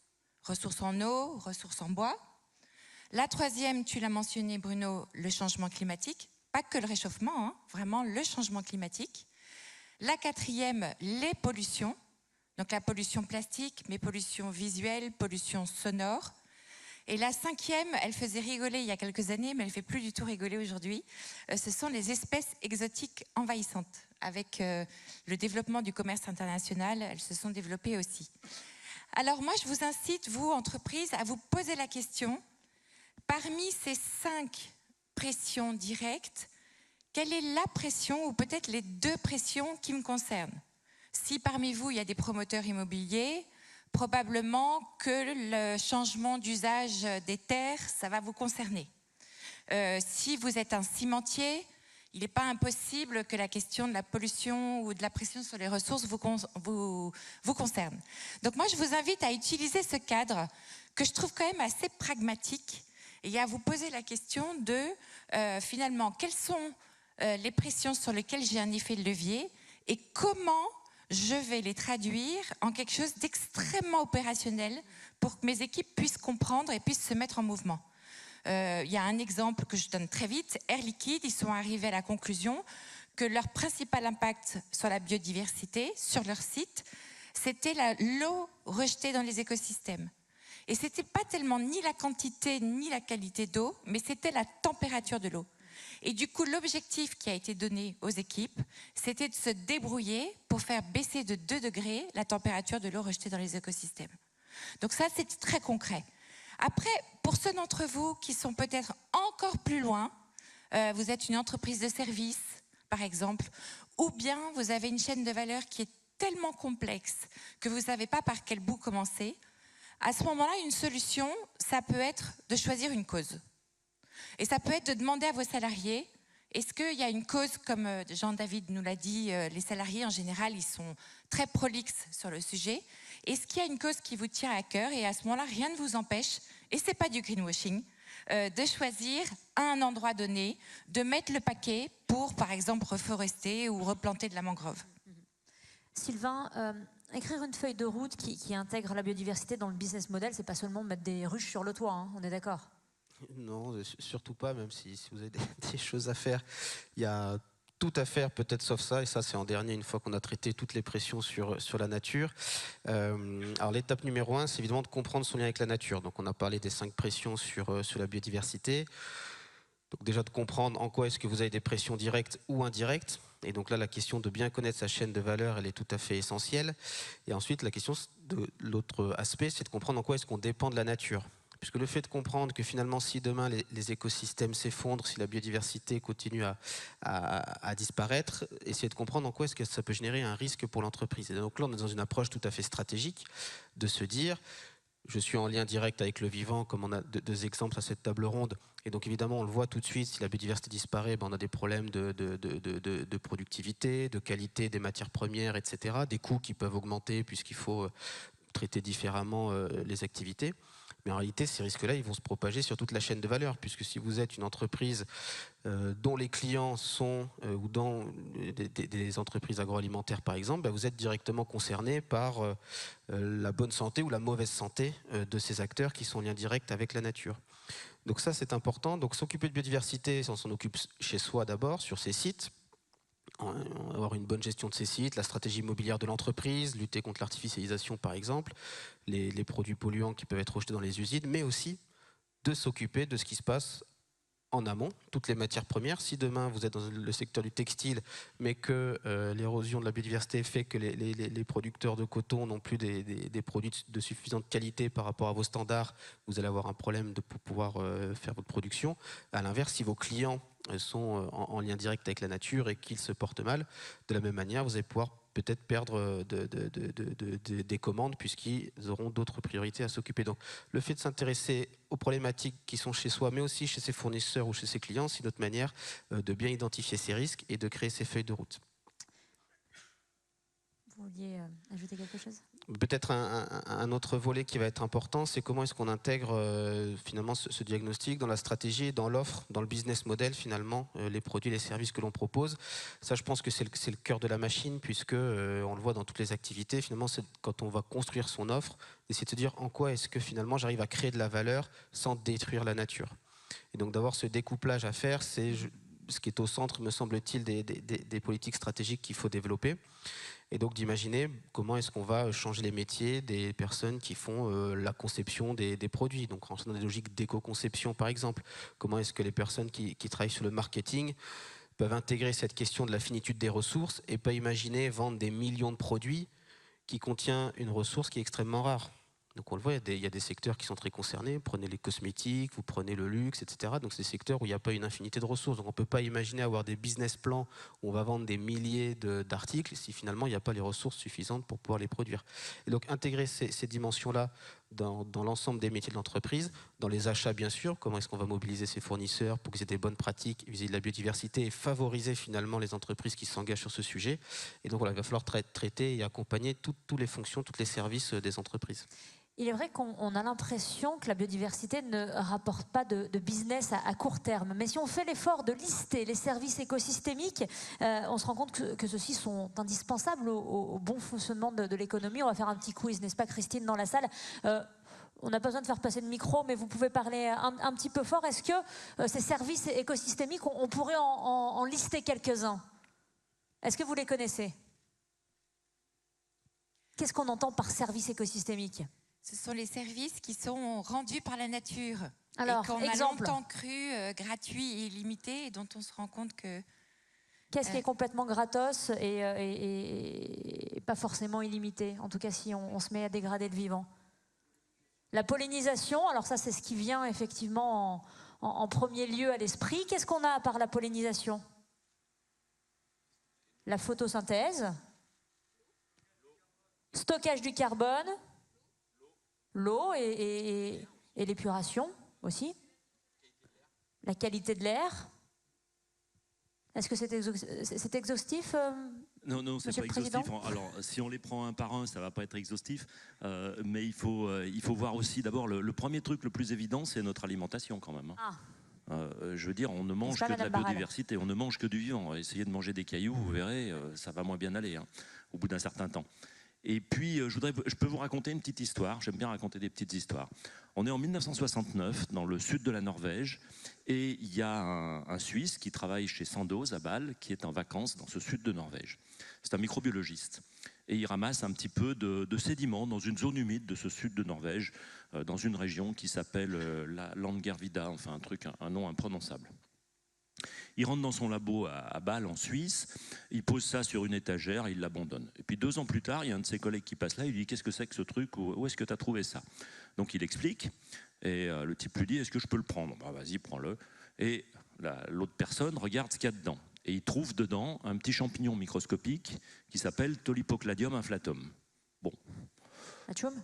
[SPEAKER 3] ressources en eau, ressources en bois. La troisième, tu l'as mentionné Bruno, le changement climatique, pas que le réchauffement, hein, vraiment le changement climatique. La quatrième, les pollutions, donc la pollution plastique, mais pollution visuelle, pollution sonore. Et la cinquième, elle faisait rigoler il y a quelques années, mais elle ne fait plus du tout rigoler aujourd'hui. Ce sont les espèces exotiques envahissantes. Avec le développement du commerce international, elles se sont développées aussi. Alors moi, je vous incite, vous, entreprises, à vous poser la question, parmi ces 5 pressions directes, quelle est la pression ou peut-être les 2 pressions qui me concernent? Si parmi vous, il y a des promoteurs immobiliers, probablement que le changement d'usage des terres, ça va vous concerner. Si vous êtes un cimentier, il n'est pas impossible que la question de la pollution ou de la pression sur les ressources vous concerne. Donc moi, je vous invite à utiliser ce cadre que je trouve quand même assez pragmatique et à vous poser la question de, finalement, quelles sont les pressions sur lesquelles j'ai un effet de levier et comment je vais les traduire en quelque chose d'extrêmement opérationnel pour que mes équipes puissent comprendre et puissent se mettre en mouvement. Il y a un exemple que je donne très vite. Air Liquide, ils sont arrivés à la conclusion que leur principal impact sur la biodiversité, sur leur site, c'était l'eau rejetée dans les écosystèmes. Et ce n'était pas tellement ni la quantité ni la qualité d'eau, mais c'était la température de l'eau. Et du coup, l'objectif qui a été donné aux équipes, c'était de se débrouiller pour faire baisser de 2 degrés la température de l'eau rejetée dans les écosystèmes. Donc ça, c'est très concret. Après, pour ceux d'entre vous qui sont peut-être encore plus loin, vous êtes une entreprise de service, par exemple, ou bien vous avez une chaîne de valeur qui est tellement complexe que vous ne savez pas par quel bout commencer. À ce moment-là, une solution, ça peut être de choisir une cause. Et ça peut être de demander à vos salariés, est-ce qu'il y a une cause, comme Jean-David nous l'a dit, les salariés en général, ils sont très prolixes sur le sujet. Est-ce qu'il y a une cause qui vous tient à cœur? Et à ce moment-là, rien ne vous empêche, et ce n'est pas du greenwashing, de choisir à un endroit donné, de mettre le paquet pour, par exemple, reforester ou replanter de la mangrove.
[SPEAKER 1] Sylvain, écrire une feuille de route qui intègre la biodiversité dans le business model, c'est pas seulement mettre des ruches sur le toit, hein, on est d'accord?
[SPEAKER 4] Non, surtout pas, même si vous avez des choses à faire. Il y a tout à faire, peut-être sauf ça, et ça c'est en dernier, une fois qu'on a traité toutes les pressions sur la nature. Alors l'étape numéro 1, c'est évidemment de comprendre son lien avec la nature. Donc on a parlé des 5 pressions sur la biodiversité. Donc déjà de comprendre en quoi est-ce que vous avez des pressions directes ou indirectes. Et donc là, la question de bien connaître sa chaîne de valeur, elle est tout à fait essentielle. Et ensuite, la question de l'autre aspect, c'est de comprendre en quoi est-ce qu'on dépend de la nature. Puisque le fait de comprendre que finalement, si demain les écosystèmes s'effondrent, si la biodiversité continue à disparaître, essayer de comprendre en quoi est-ce que ça peut générer un risque pour l'entreprise. Et donc là, on est dans une approche tout à fait stratégique de se dire, je suis en lien direct avec le vivant, comme on a 2 exemples à cette table ronde. Et donc évidemment, on le voit tout de suite, si la biodiversité disparaît, on a des problèmes de productivité, de qualité des matières premières, etc. Des coûts qui peuvent augmenter puisqu'il faut traiter différemment les activités. Mais en réalité, ces risques-là, ils vont se propager sur toute la chaîne de valeur, puisque si vous êtes une entreprise dont les clients sont, ou dans des entreprises agroalimentaires par exemple, vous êtes directement concerné par la bonne santé ou la mauvaise santé de ces acteurs qui sont en lien direct avec la nature. Donc ça, c'est important. Donc s'occuper de biodiversité, on s'en occupe chez soi d'abord, sur ses sites. Avoir une bonne gestion de ces sites, la stratégie immobilière de l'entreprise, lutter contre l'artificialisation par exemple, les produits polluants qui peuvent être rejetés dans les usines, mais aussi de s'occuper de ce qui se passe en amont, toutes les matières premières. Si demain vous êtes dans le secteur du textile, mais que l'érosion de la biodiversité fait que les producteurs de coton n'ont plus des produits de suffisante qualité par rapport à vos standards, vous allez avoir un problème pour pouvoir faire votre production. À l'inverse, si vos clients sont en lien direct avec la nature et qu'ils se portent mal, de la même manière, vous allez pouvoir peut-être perdre des commandes puisqu'ils auront d'autres priorités à s'occuper. Donc le fait de s'intéresser aux problématiques qui sont chez soi, mais aussi chez ses fournisseurs ou chez ses clients, c'est notre manière de bien identifier ces risques et de créer ces feuilles de route.
[SPEAKER 1] Vous vouliez ajouter quelque chose ?
[SPEAKER 4] Peut-être un autre volet qui va être important, c'est comment est-ce qu'on intègre finalement ce diagnostic dans la stratégie, dans l'offre, dans le business model finalement, les produits, les services que l'on propose. Ça, je pense que c'est le cœur de la machine, puisque on le voit dans toutes les activités. Finalement, c'est quand on va construire son offre, d'essayer de se dire en quoi est-ce que finalement j'arrive à créer de la valeur sans détruire la nature. Et donc d'avoir ce découplage à faire, c'est ce qui est au centre, me semble-t-il, des politiques stratégiques qu'il faut développer. Et donc d'imaginer comment est-ce qu'on va changer les métiers des personnes qui font la conception des produits. Donc en faisant des logiques d'éco-conception par exemple. Comment est-ce que les personnes qui travaillent sur le marketing peuvent intégrer cette question de la finitude des ressources et pas imaginer vendre des millions de produits qui contiennent une ressource qui est extrêmement rare. Donc on le voit, il y a des secteurs qui sont très concernés. Prenez les cosmétiques, vous prenez le luxe, etc. Donc c'est des secteurs où il n'y a pas une infinité de ressources. Donc on ne peut pas imaginer avoir des business plans où on va vendre des milliers d'articles si finalement il n'y a pas les ressources suffisantes pour pouvoir les produire. Et donc intégrer ces dimensions-là dans l'ensemble des métiers de l'entreprise, dans les achats bien sûr, comment est-ce qu'on va mobiliser ses fournisseurs pour qu'ils aient des bonnes pratiques vis-à-vis de la biodiversité et favoriser finalement les entreprises qui s'engagent sur ce sujet. Et donc voilà, il va falloir traiter et accompagner toutes les fonctions, tous les services des entreprises.
[SPEAKER 1] Il est vrai qu'on a l'impression que la biodiversité ne rapporte pas de business à court terme. Mais si on fait l'effort de lister les services écosystémiques, on se rend compte que ceux-ci sont indispensables au bon fonctionnement de l'économie. On va faire un petit quiz, n'est-ce pas Christine, dans la salle ? On n'a pas besoin de faire passer le micro, mais vous pouvez parler un petit peu fort. Est-ce que ces services écosystémiques, on pourrait en lister quelques-uns ? Est-ce que vous les connaissez ? Qu'est-ce qu'on entend par service écosystémique ?
[SPEAKER 3] Ce sont les services qui sont rendus par la nature.
[SPEAKER 1] Alors,
[SPEAKER 3] et qu'on
[SPEAKER 1] exemple.
[SPEAKER 3] a longtemps cru gratuits et illimités et dont on se rend compte que...
[SPEAKER 1] Qu'est-ce qui est complètement gratos et pas forcément illimité, en tout cas si on se met à dégrader le vivant? La pollinisation, alors ça c'est ce qui vient effectivement en premier lieu à l'esprit. Qu'est-ce qu'on a à part la pollinisation? La photosynthèse, stockage du carbone, l'eau et l'épuration aussi, la qualité de l'air. Est-ce que c'est exhaustif
[SPEAKER 2] Non, c'est pas exhaustif. Alors, si on les prend un par un, ça va pas être exhaustif. Mais il faut voir aussi, d'abord, le premier truc le plus évident, c'est notre alimentation quand même. Je veux dire, on ne mange que de la biodiversité, on ne mange que du vivant. Essayez de manger des cailloux, vous verrez, ça va moins bien aller au bout d'un certain temps. Et puis, je peux vous raconter une petite histoire. J'aime bien raconter des petites histoires. On est en 1969, dans le sud de la Norvège, et il y a un Suisse qui travaille chez Sandoz à Bâle, qui est en vacances dans ce sud de Norvège. C'est un microbiologiste. Et il ramasse un petit peu de sédiments dans une zone humide de ce sud de Norvège, dans une région qui s'appelle la Langervida, enfin un nom imprononçable. Il rentre dans son labo à Bâle, en Suisse, il pose ça sur une étagère et il l'abandonne. Et puis 2 ans plus tard, il y a un de ses collègues qui passe là, il lui dit « Qu'est-ce que c'est que ce truc? Où est-ce que tu as trouvé ça ?» Donc il explique, et le type lui dit « Est-ce que je peux le prendre ?» Bah, vas-y, prends-le. Et l'autre personne regarde ce qu'il y a dedans. Et il trouve dedans un petit champignon microscopique qui s'appelle Tolypocladium inflatum. Bon.
[SPEAKER 1] Atchoum ?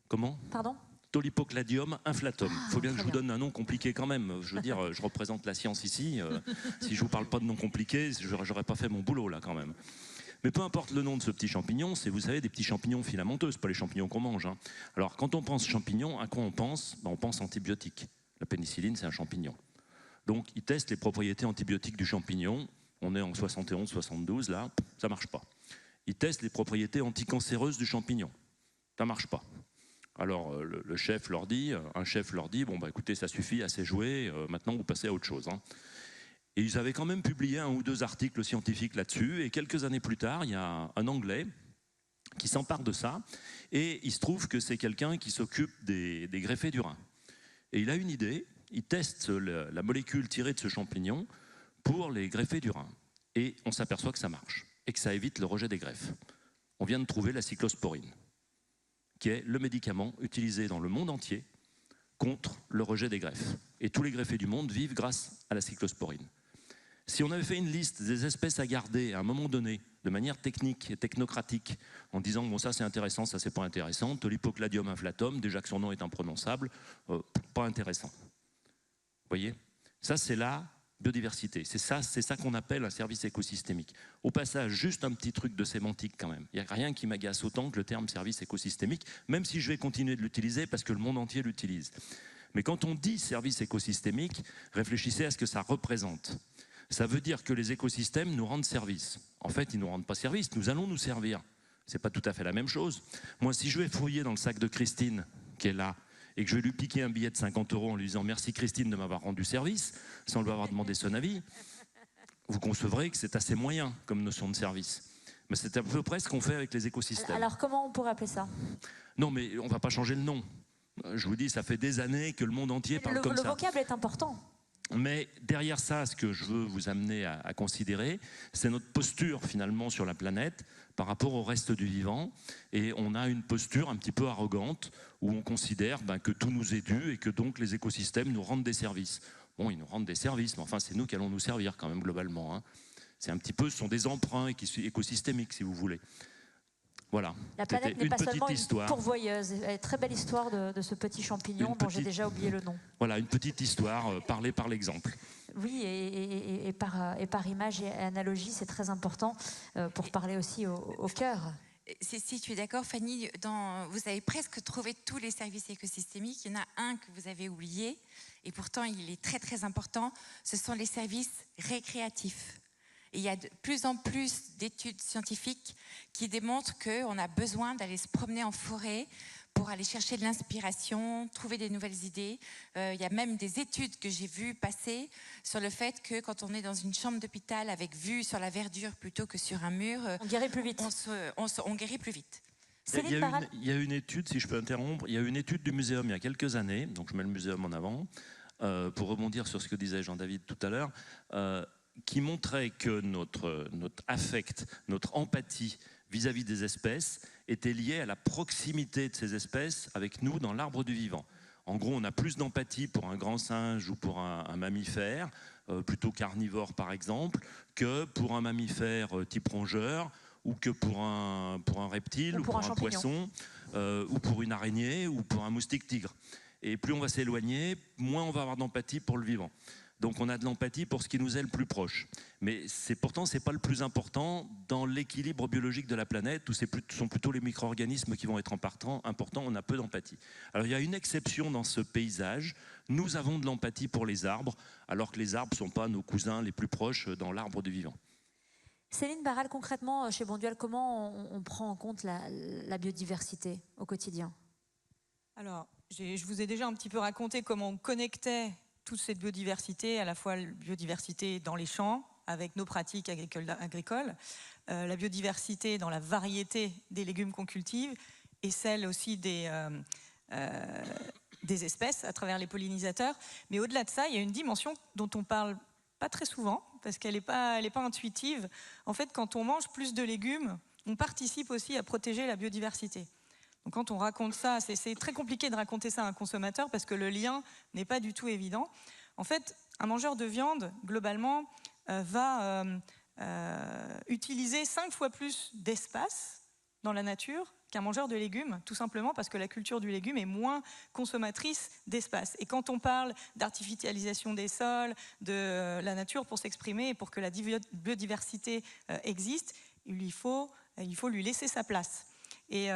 [SPEAKER 2] Comment ?
[SPEAKER 1] Pardon ?
[SPEAKER 2] Tolypocladium inflatum. Il faut bien que je vous donne un nom compliqué quand même. Je veux dire, je représente la science ici. Si je vous parle pas de nom compliqué, j'aurais pas fait mon boulot là quand même. Mais peu importe le nom de ce petit champignon, c'est, vous savez, des petits champignons filamenteux, c'est pas les champignons qu'on mange. Alors quand on pense champignons, à quoi on pense ? On pense antibiotiques. La pénicilline, c'est un champignon. Donc ils testent les propriétés antibiotiques du champignon. On est en 71, 72, là, ça marche pas. Ils testent les propriétés anticancéreuses du champignon. Ça marche pas. Alors un chef leur dit, bon bah écoutez, ça suffit, assez joué, maintenant vous passez à autre chose. Et ils avaient quand même publié 1 ou 2 articles scientifiques là-dessus, et quelques années plus tard, il y a un Anglais qui s'empare de ça, et il se trouve que c'est quelqu'un qui s'occupe des greffés du rein. Et il a une idée, il teste la molécule tirée de ce champignon pour les greffés du rein. Et on s'aperçoit que ça marche, et que ça évite le rejet des greffes. On vient de trouver la cyclosporine, qui est le médicament utilisé dans le monde entier contre le rejet des greffes. Et tous les greffés du monde vivent grâce à la cyclosporine. Si on avait fait une liste des espèces à garder à un moment donné, de manière technique et technocratique, en disant bon ça c'est intéressant, ça c'est pas intéressant, Tolypocladium inflatum, déjà que son nom est imprononçable, pas intéressant. Vous voyez ? Ça c'est la biodiversité. C'est ça qu'on appelle un service écosystémique. Au passage, juste un petit truc de sémantique quand même. Il n'y a rien qui m'agace autant que le terme service écosystémique, même si je vais continuer de l'utiliser parce que le monde entier l'utilise. Mais quand on dit service écosystémique, réfléchissez à ce que ça représente. Ça veut dire que les écosystèmes nous rendent service. En fait, ils ne nous rendent pas service, nous allons nous servir. Ce n'est pas tout à fait la même chose. Moi, si je vais fouiller dans le sac de Christine, qui est là, et que je vais lui piquer un billet de 50 € en lui disant « Merci Christine de m'avoir rendu service », sans lui avoir demandé son avis, vous concevrez que c'est assez moyen comme notion de service. Mais c'est à peu près ce qu'on fait avec les écosystèmes.
[SPEAKER 1] Alors comment on pourrait appeler ça?
[SPEAKER 2] Non, mais on ne va pas changer le nom. Je vous dis, ça fait des années que le monde entier parle comme ça.
[SPEAKER 1] Le vocable est important.
[SPEAKER 2] Mais derrière ça, ce que je veux vous amener à considérer, c'est notre posture finalement sur la planète par rapport au reste du vivant. Et on a une posture un petit peu arrogante où on considère que tout nous est dû et que donc les écosystèmes nous rendent des services. Bon, ils nous rendent des services, mais enfin c'est nous qui allons nous servir quand même globalement, hein. C'est un petit peu, ce sont des emprunts écosystémiques si vous voulez. Voilà,
[SPEAKER 1] la planète n'est pas seulement
[SPEAKER 2] histoire.
[SPEAKER 1] Une pourvoyeuse. Très belle histoire de ce petit champignon dont j'ai déjà oublié le nom.
[SPEAKER 2] Voilà, une petite histoire parlée par l'exemple.
[SPEAKER 1] Oui, et par image et analogie, c'est très important pour parler aussi au cœur.
[SPEAKER 3] Si tu es d'accord, Fanny, vous avez presque trouvé tous les services écosystémiques. Il y en a un que vous avez oublié, et pourtant il est très très important. Ce sont les services récréatifs. Et il y a de plus en plus d'études scientifiques qui démontrent qu'on a besoin d'aller se promener en forêt pour aller chercher de l'inspiration, trouver des nouvelles idées. Il y a même des études que j'ai vues passer sur le fait que quand on est dans une chambre d'hôpital avec vue sur la verdure plutôt que sur un mur,
[SPEAKER 1] on guérit plus vite.
[SPEAKER 3] On guérit plus vite.
[SPEAKER 2] Il y a une étude, si je peux interrompre, il y a une étude du muséum il y a quelques années, donc je mets le muséum en avant, pour rebondir sur ce que disait Jean-David tout à l'heure, qui montrait que notre affect, notre empathie vis-à-vis des espèces était liée à la proximité de ces espèces avec nous dans l'arbre du vivant. En gros, on a plus d'empathie pour un grand singe ou pour un mammifère, plutôt carnivore par exemple, que pour un mammifère type rongeur, ou que pour un reptile, ou pour un poisson, ou pour une araignée, ou pour un moustique tigre. Et plus on va s'éloigner, moins on va avoir d'empathie pour le vivant. Donc on a de l'empathie pour ce qui nous est le plus proche. Mais pourtant, ce n'est pas le plus important dans l'équilibre biologique de la planète, où ce sont plutôt les micro-organismes qui vont être importants, on a peu d'empathie. Alors il y a une exception dans ce paysage, nous avons de l'empathie pour les arbres, alors que les arbres ne sont pas nos cousins les plus proches dans l'arbre du vivant.
[SPEAKER 1] Céline Barral, concrètement, chez Bonduelle, comment on prend en compte la biodiversité au quotidien?
[SPEAKER 5] Alors, je vous ai déjà un petit peu raconté comment on connectait toute cette biodiversité, à la fois la biodiversité dans les champs, avec nos pratiques agricoles, la biodiversité dans la variété des légumes qu'on cultive, et celle aussi des espèces à travers les pollinisateurs. Mais au-delà de ça, il y a une dimension dont on parle pas très souvent, parce qu'elle n'est pas intuitive. En fait, quand on mange plus de légumes, on participe aussi à protéger la biodiversité. Donc quand on raconte ça, c'est très compliqué de raconter ça à un consommateur parce que le lien n'est pas du tout évident. En fait, un mangeur de viande, globalement, va utiliser 5 fois plus d'espace dans la nature qu'un mangeur de légumes, tout simplement parce que la culture du légume est moins consommatrice d'espace. Et quand on parle d'artificialisation des sols, de la nature pour s'exprimer et pour que la biodiversité existe, il faut lui laisser sa place. Et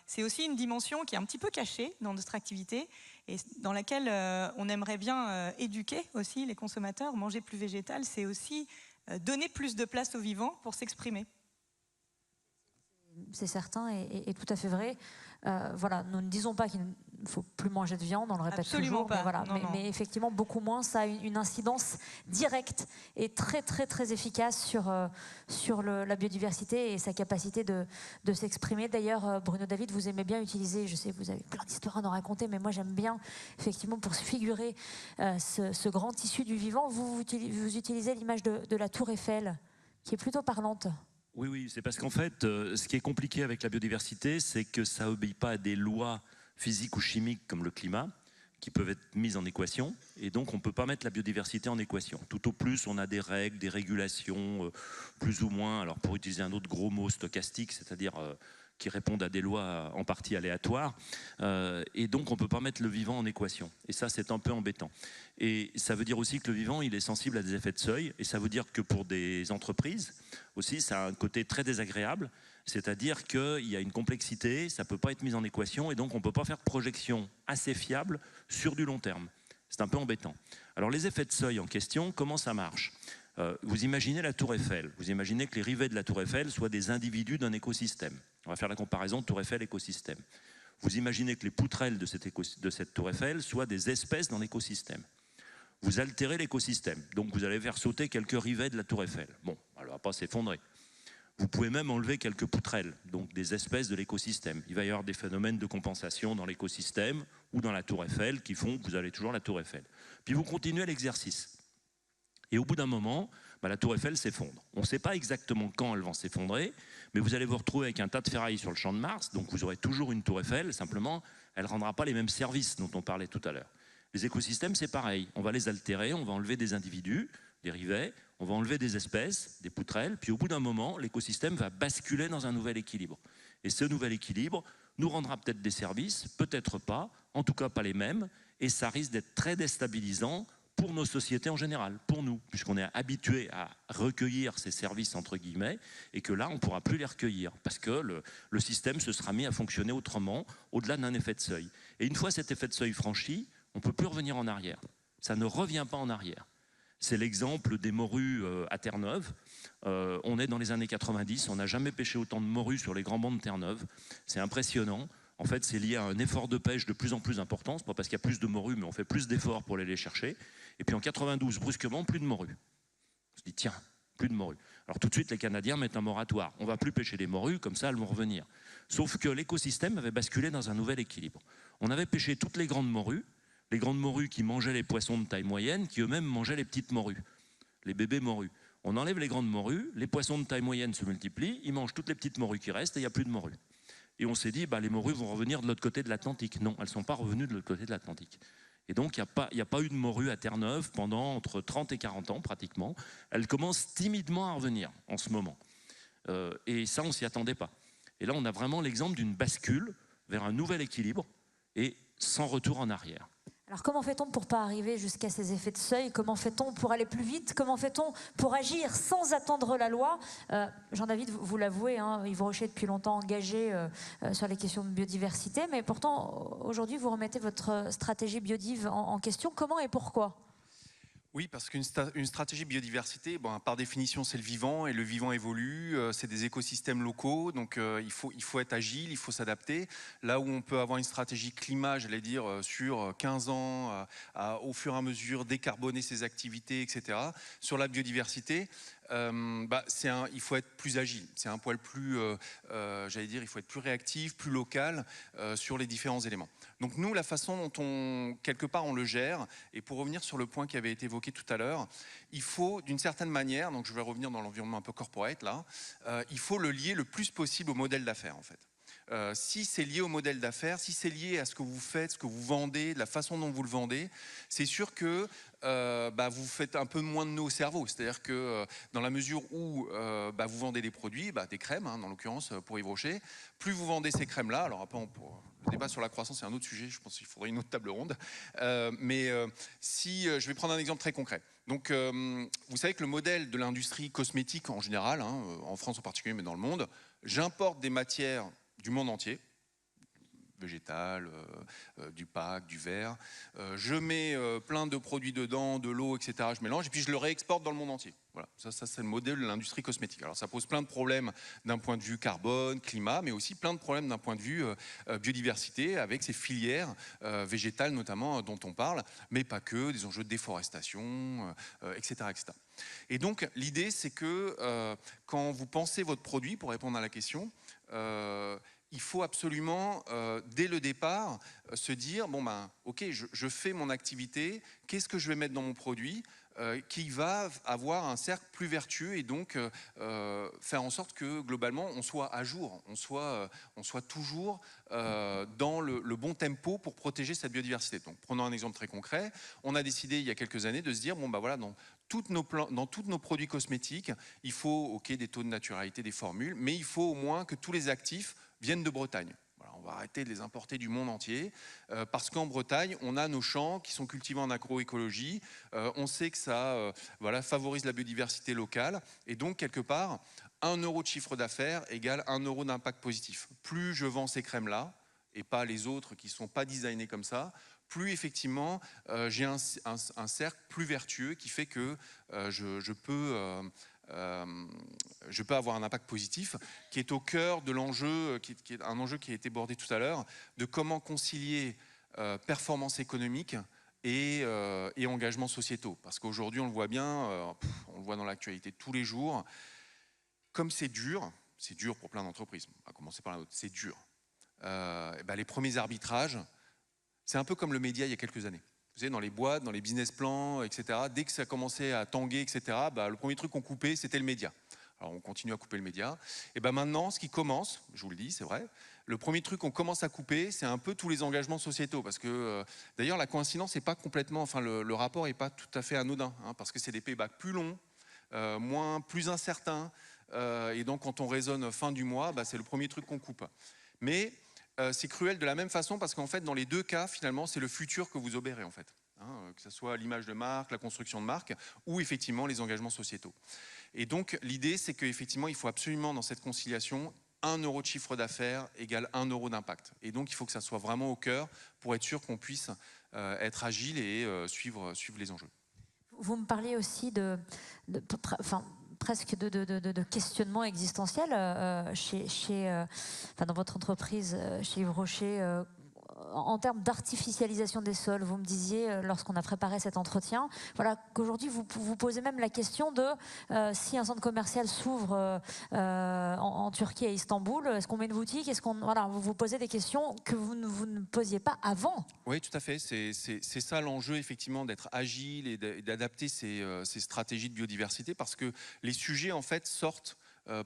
[SPEAKER 5] c'est aussi une dimension qui est un petit peu cachée dans notre activité et dans laquelle on aimerait bien éduquer aussi les consommateurs. Manger plus végétal, c'est aussi donner plus de place aux vivants pour s'exprimer.
[SPEAKER 1] C'est certain et tout à fait vrai. Voilà, nous ne disons pas qu'il ne faut plus manger de viande, on le répète
[SPEAKER 5] absolument
[SPEAKER 1] toujours,
[SPEAKER 5] pas.
[SPEAKER 1] Mais, voilà,
[SPEAKER 5] non.
[SPEAKER 1] mais effectivement beaucoup moins, ça a une incidence directe et très très très efficace sur la biodiversité et sa capacité de s'exprimer. D'ailleurs, Bruno David, vous aimez bien utiliser, je sais que vous avez plein d'histoires à nous raconter, mais moi j'aime bien effectivement pour figurer ce grand tissu du vivant, vous utilisez l'image de la tour Eiffel, qui est plutôt parlante.
[SPEAKER 2] Oui, c'est parce qu'en fait, ce qui est compliqué avec la biodiversité, c'est que ça n'obéit pas à des lois physiques ou chimiques comme le climat, qui peuvent être mises en équation, et donc on ne peut pas mettre la biodiversité en équation. Tout au plus, on a des règles, des régulations, plus ou moins, alors pour utiliser un autre gros mot, stochastique, c'est-à-dire qui répondent à des lois en partie aléatoires. Et donc, on ne peut pas mettre le vivant en équation. Et ça, c'est un peu embêtant. Et ça veut dire aussi que le vivant, il est sensible à des effets de seuil. Et ça veut dire que pour des entreprises, aussi, ça a un côté très désagréable. C'est-à-dire qu'il y a une complexité, ça ne peut pas être mis en équation. Et donc, on ne peut pas faire de projection assez fiable sur du long terme. C'est un peu embêtant. Alors, les effets de seuil en question, comment ça marche ? Vous imaginez la tour Eiffel. Vous imaginez que les rivets de la tour Eiffel soient des individus d'un écosystème. On va faire la comparaison tour Eiffel écosystème. Vous imaginez que les poutrelles de cette tour Eiffel soient des espèces dans l'écosystème. Vous altérez l'écosystème, donc vous allez faire sauter quelques rivets de la tour Eiffel. Bon, elle ne va pas s'effondrer. Vous pouvez même enlever quelques poutrelles, donc des espèces de l'écosystème. Il va y avoir des phénomènes de compensation dans l'écosystème ou dans la tour Eiffel qui font que vous avez toujours la tour Eiffel. Puis vous continuez l'exercice. Et au bout d'un moment, la tour Eiffel s'effondre. On ne sait pas exactement quand elle va s'effondrer, mais vous allez vous retrouver avec un tas de ferrailles sur le champ de Mars, donc vous aurez toujours une tour Eiffel, simplement, elle ne rendra pas les mêmes services dont on parlait tout à l'heure. Les écosystèmes, c'est pareil. On va les altérer, on va enlever des individus, des rivets, on va enlever des espèces, des poutrelles, puis au bout d'un moment, l'écosystème va basculer dans un nouvel équilibre. Et ce nouvel équilibre nous rendra peut-être des services, peut-être pas, en tout cas pas les mêmes, et ça risque d'être très déstabilisant pour nos sociétés en général, pour nous, puisqu'on est habitué à recueillir ces services entre guillemets, et que là, on ne pourra plus les recueillir, parce que le système se sera mis à fonctionner autrement, au-delà d'un effet de seuil. Et une fois cet effet de seuil franchi, on ne peut plus revenir en arrière. Ça ne revient pas en arrière. C'est l'exemple des morues à Terre-Neuve. On est dans les années 90, on n'a jamais pêché autant de morues sur les grands bancs de Terre-Neuve. C'est impressionnant. En fait, c'est lié à un effort de pêche de plus en plus important. Ce n'est pas parce qu'il y a plus de morues, mais on fait plus d'efforts pour aller les chercher. Et puis en 92, brusquement, plus de morues. On se dit, tiens, plus de morues. Alors tout de suite, les Canadiens mettent un moratoire. On ne va plus pêcher les morues, comme ça, elles vont revenir. Sauf que l'écosystème avait basculé dans un nouvel équilibre. On avait pêché toutes les grandes morues qui mangeaient les poissons de taille moyenne, qui eux-mêmes mangeaient les petites morues, les bébés morues. On enlève les grandes morues, les poissons de taille moyenne se multiplient, ils mangent toutes les petites morues qui restent et il n'y a plus de morues. Et on s'est dit, les morues vont revenir de l'autre côté de l'Atlantique. Non, elles ne sont pas revenues de l'autre côté de l'Atlantique. Et donc, il n'y a pas eu de morues à Terre-Neuve pendant entre 30 et 40 ans, pratiquement. Elles commencent timidement à revenir en ce moment. Et ça, on ne s'y attendait pas. Et là, on a vraiment l'exemple d'une bascule vers un nouvel équilibre et sans retour en arrière.
[SPEAKER 1] Alors comment fait-on pour ne pas arriver jusqu'à ces effets de seuil? Comment fait-on pour aller plus vite? Comment fait-on pour agir sans attendre la loi? Jean-David, vous l'avouez, Yves Rocher est depuis longtemps engagé sur les questions de biodiversité, mais pourtant aujourd'hui vous remettez votre stratégie biodiv en question. Comment et pourquoi?
[SPEAKER 6] Oui, parce qu'une stratégie biodiversité, par définition, c'est le vivant, et le vivant évolue, c'est des écosystèmes locaux, donc il faut être agile, il faut s'adapter. Là où on peut avoir une stratégie climat, j'allais dire, sur 15 ans, au fur et à mesure, décarboner ses activités, etc. Sur la biodiversité, il faut être plus agile, c'est un poil plus, j'allais dire, il faut être plus réactif, plus local sur les différents éléments. Donc nous, la façon dont quelque part on le gère, et pour revenir sur le point qui avait été évoqué tout à l'heure, il faut d'une certaine manière, donc je vais revenir dans l'environnement un peu corporate là, il faut le lier le plus possible au modèle d'affaires en fait. Si c'est lié au modèle d'affaires, si c'est lié à ce que vous faites, ce que vous vendez, la façon dont vous le vendez, c'est sûr que vous faites un peu moins de nœuds au cerveau. C'est-à-dire que dans la mesure où vous vendez des produits, des crèmes, dans l'occurrence pour Yves Rocher, plus vous vendez ces crèmes-là, alors après le débat sur la croissance c'est un autre sujet, je pense qu'il faudrait une autre table ronde, je vais prendre un exemple très concret. Donc vous savez que le modèle de l'industrie cosmétique en général, en France en particulier mais dans le monde, j'importe des matières du monde entier, végétal, du PAC, du verre. Je mets plein de produits dedans, de l'eau, etc. Je mélange et puis je le réexporte dans le monde entier. Voilà, ça c'est le modèle de l'industrie cosmétique. Alors ça pose plein de problèmes d'un point de vue carbone, climat, mais aussi plein de problèmes d'un point de vue biodiversité avec ces filières végétales notamment dont on parle, mais pas que, des enjeux de déforestation, etc., etc. Et donc l'idée c'est que quand vous pensez votre produit, pour répondre à la question, il faut absolument, dès le départ, se dire, ok, je fais mon activité, qu'est-ce que je vais mettre dans mon produit qui va avoir un cercle plus vertueux et donc faire en sorte que globalement on soit à jour, on soit toujours dans le bon tempo pour protéger cette biodiversité. Donc prenons un exemple très concret, on a décidé il y a quelques années de se dire, dans tous nos produits cosmétiques, il faut des taux de naturalité, des formules, mais il faut au moins que tous les actifs viennent de Bretagne. Voilà, on va arrêter de les importer du monde entier, parce qu'en Bretagne, on a nos champs qui sont cultivés en agroécologie. On sait que ça voilà, favorise la biodiversité locale. Et donc, quelque part, 1 euro de chiffre d'affaires égale 1 euro d'impact positif. Plus je vends ces crèmes-là, et pas les autres qui ne sont pas designés comme ça, plus effectivement j'ai un cercle plus vertueux qui fait que je peux avoir un impact positif, qui est au cœur de l'enjeu, qui est un enjeu qui a été abordé tout à l'heure, de comment concilier performance économique et engagements sociétaux. Parce qu'aujourd'hui, on le voit bien, on le voit dans l'actualité tous les jours, comme c'est dur pour plein d'entreprises, on va commencer par la nôtre, c'est dur. Les premiers arbitrages, c'est un peu comme le média il y a quelques années. Vous savez, dans les boîtes, dans les business plans, etc., dès que ça commençait à tanguer, etc., le premier truc qu'on coupait, c'était le média. Alors on continue à couper le média. Et maintenant, ce qui commence, je vous le dis, c'est vrai, le premier truc qu'on commence à couper, c'est un peu tous les engagements sociétaux. Parce que, d'ailleurs, la coïncidence n'est pas complètement, enfin, le rapport n'est pas tout à fait anodin, hein, parce que c'est des paybacks plus longs, plus incertains. Et donc, quand on raisonne fin du mois, c'est le premier truc qu'on coupe. Mais c'est cruel de la même façon parce qu'en fait, dans les deux cas, finalement, c'est le futur que vous obérez, en fait. Hein, que ce soit l'image de marque, la construction de marque ou effectivement les engagements sociétaux. Et donc, l'idée, c'est qu'effectivement, il faut absolument, dans cette conciliation, 1 euro de chiffre d'affaires égale 1 euro d'impact. Et donc, il faut que ça soit vraiment au cœur pour être sûr qu'on puisse être agile et suivre les enjeux.
[SPEAKER 1] Vous me parliez aussi presque de questionnement existentiel dans votre entreprise, chez Yves Rocher, en termes d'artificialisation des sols. Vous me disiez, lorsqu'on a préparé cet entretien, voilà, qu'aujourd'hui vous vous posez même la question de si un centre commercial s'ouvre en Turquie, à Istanbul, est-ce qu'on met une boutique, voilà, vous vous posez des questions que vous ne posiez pas avant.
[SPEAKER 6] Oui, tout à fait. C'est ça l'enjeu, effectivement, d'être agile et d'adapter ces stratégies de biodiversité, parce que les sujets, en fait, sortent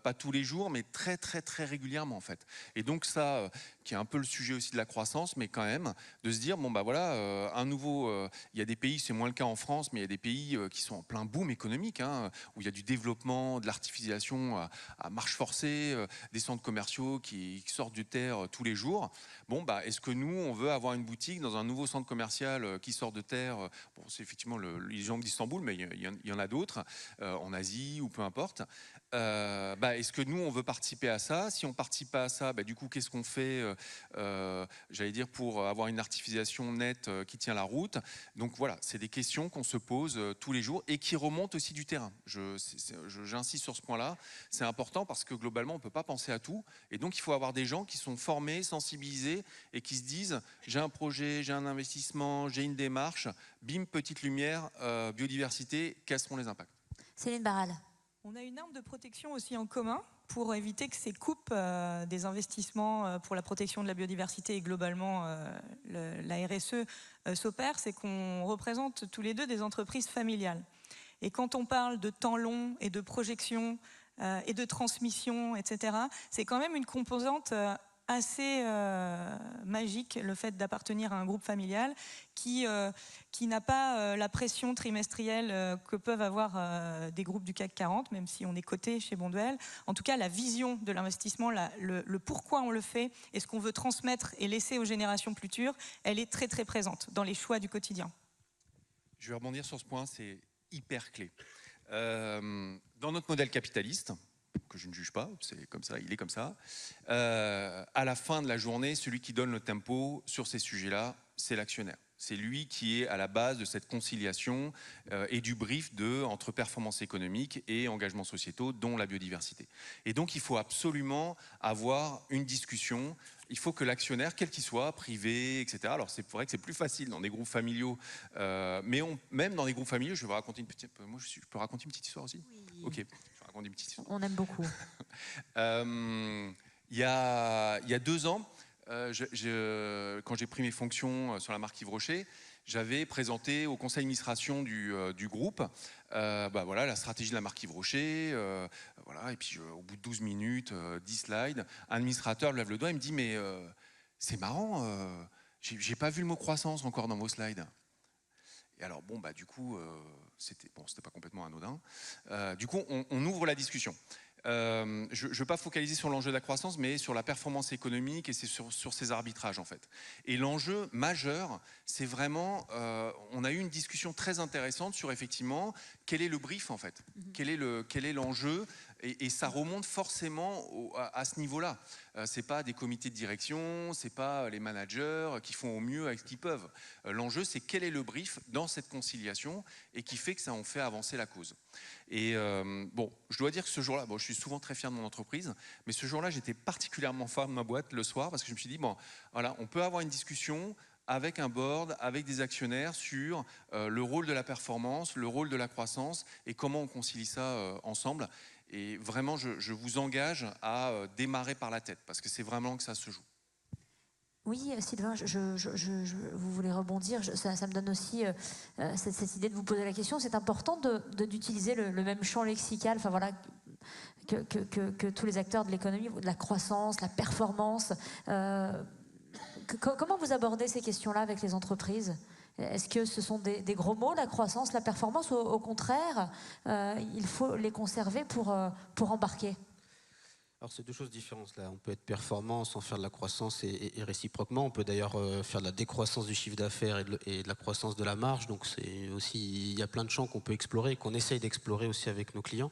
[SPEAKER 6] pas tous les jours, mais très très très régulièrement, en fait. Et donc ça, qui est un peu le sujet aussi de la croissance, mais quand même, de se dire, bon voilà, il y a des pays, c'est moins le cas en France, mais il y a des pays qui sont en plein boom économique, hein, où il y a du développement, de l'artificialisation à marche forcée, des centres commerciaux qui sortent de terre tous les jours. Bon, est-ce que nous, on veut avoir une boutique dans un nouveau centre commercial qui sort de terre? Bon, c'est effectivement les gens d'Istanbul, mais il y en a d'autres, en Asie ou peu importe. Est-ce que nous, on veut participer à ça? Si on ne participe pas à ça, du coup, qu'est-ce qu'on fait, j'allais dire, pour avoir une artificialisation nette qui tient la route? Donc voilà, c'est des questions qu'on se pose tous les jours et qui remontent aussi du terrain. J'insiste sur ce point-là. C'est important parce que globalement, on ne peut pas penser à tout. Et donc, il faut avoir des gens qui sont formés, sensibilisés et qui se disent, j'ai un projet, j'ai un investissement, j'ai une démarche, bim, petite lumière, biodiversité, quels seront les impacts?
[SPEAKER 1] Céline Barral.
[SPEAKER 5] On a une arme de protection aussi en commun pour éviter que ces coupes des investissements pour la protection de la biodiversité et globalement la RSE s'opèrent, c'est qu'on représente tous les deux des entreprises familiales. Et quand on parle de temps long et de projection et de transmission, etc., c'est quand même une composante assez magique, le fait d'appartenir à un groupe familial qui n'a pas la pression trimestrielle que peuvent avoir des groupes du CAC 40, même si on est coté chez Bonduelle. En tout cas, la vision de l'investissement, le pourquoi on le fait et ce qu'on veut transmettre et laisser aux générations futures, elle est très très présente dans les choix du quotidien.
[SPEAKER 6] Je vais rebondir sur ce point, c'est hyper clé. Dans notre modèle capitaliste, que je ne juge pas, c'est comme ça, il est comme ça. À la fin de la journée, celui qui donne le tempo sur ces sujets-là, c'est l'actionnaire. C'est lui qui est à la base de cette conciliation et du brief entre performance économique et engagements sociétaux, dont la biodiversité. Et donc, il faut absolument avoir une discussion. Il faut que l'actionnaire, quel qu'il soit, privé, etc. Alors, c'est vrai que c'est plus facile dans des groupes familiaux, mais même dans des groupes familiaux, je vais vous raconter une petite. Moi, je peux raconter une petite histoire aussi.
[SPEAKER 1] Oui.
[SPEAKER 6] Ok. Une petite histoire.
[SPEAKER 1] On aime beaucoup.
[SPEAKER 6] Il y a 2 ans, quand j'ai pris mes fonctions sur la marque Yves Rocher, j'avais présenté au conseil d'administration du groupe voilà, la stratégie de la marque Yves Rocher. Voilà, et puis au bout de 12 minutes, 10 slides, un administrateur lève le doigt et me dit « Mais c'est marrant, j'ai pas vu le mot croissance encore dans vos slides. » Et alors, du coup, c'était pas complètement anodin. Du coup, on ouvre la discussion. je ne veux pas focaliser sur l'enjeu de la croissance, mais sur la performance économique et c'est sur ces arbitrages en fait. Et l'enjeu majeur, c'est vraiment, on a eu une discussion très intéressante sur effectivement quel est le brief en fait, quel est l'enjeu, et ça remonte forcément à ce niveau-là. C'est pas des comités de direction, c'est pas les managers qui font au mieux avec ce qu'ils peuvent. L'enjeu, c'est quel est le brief dans cette conciliation et qui fait que ça en fait avancer la cause. Et bon, je dois dire que ce jour-là, bon, je suis souvent très fier de mon entreprise, mais ce jour-là, j'étais particulièrement fier de ma boîte le soir parce que je me suis dit, bon, voilà, on peut avoir une discussion avec un board, avec des actionnaires sur le rôle de la performance, le rôle de la croissance et comment on concilie ça ensemble. Et vraiment, je vous engage à démarrer par la tête parce que c'est vraiment que ça se joue.
[SPEAKER 1] Oui, Sylvain, vous voulez rebondir, ça me donne aussi cette idée de vous poser la question. C'est important d'utiliser le même champ lexical, enfin voilà, que tous les acteurs de l'économie, de la croissance, la performance. Comment vous abordez ces questions-là avec les entreprises ? Est-ce que ce sont des gros mots, la croissance, la performance, ou au contraire, il faut les conserver pour embarquer ?
[SPEAKER 4] Alors c'est deux choses différentes là. On peut être performant sans faire de la croissance et réciproquement. On peut d'ailleurs faire de la décroissance du chiffre d'affaires et de la croissance de la marge. Donc c'est aussi, il y a plein de champs qu'on peut explorer et qu'on essaye d'explorer aussi avec nos clients.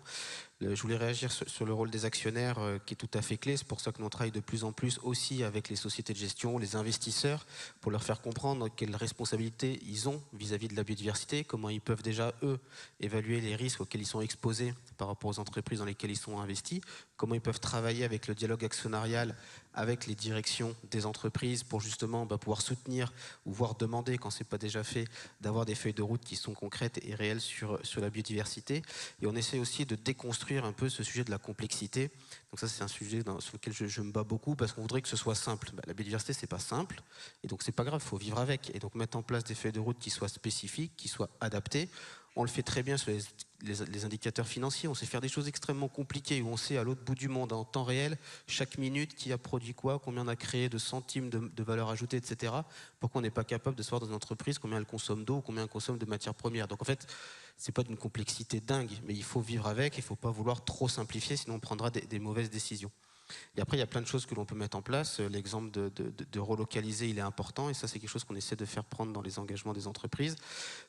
[SPEAKER 4] Je voulais réagir sur le rôle des actionnaires qui est tout à fait clé. C'est pour ça que nous travaillons de plus en plus aussi avec les sociétés de gestion, les investisseurs, pour leur faire comprendre quelles responsabilités ils ont vis-à-vis de la biodiversité, comment ils peuvent déjà, eux, évaluer les risques auxquels ils sont exposés par rapport aux entreprises dans lesquelles ils sont investis, comment ils peuvent travailler avec le dialogue actionnarial, avec les directions des entreprises pour justement pouvoir soutenir ou voire demander, quand ce n'est pas déjà fait, d'avoir des feuilles de route qui sont concrètes et réelles sur la biodiversité. Et on essaie aussi de déconstruire un peu ce sujet de la complexité. Donc ça, c'est un sujet sur lequel je me bats beaucoup parce qu'on voudrait que ce soit simple. La biodiversité, c'est pas simple. Et donc, c'est pas grave, il faut vivre avec. Et donc, mettre en place des feuilles de route qui soient spécifiques, qui soient adaptées. On le fait très bien sur les indicateurs financiers. On sait faire des choses extrêmement compliquées où on sait à l'autre bout du monde, en temps réel, chaque minute, qui a produit quoi, combien on a créé de centimes de valeur ajoutée, etc. Pourquoi on n'est pas capable de savoir dans une entreprise combien elle consomme d'eau, combien elle consomme de matières premières. Donc en fait, c'est pas d'une complexité dingue, mais il faut vivre avec, il ne faut pas vouloir trop simplifier, sinon on prendra des mauvaises décisions. Et après, il y a plein de choses que l'on peut mettre en place. L'exemple de relocaliser, il est important. Et ça, c'est quelque chose qu'on essaie de faire prendre dans les engagements des entreprises.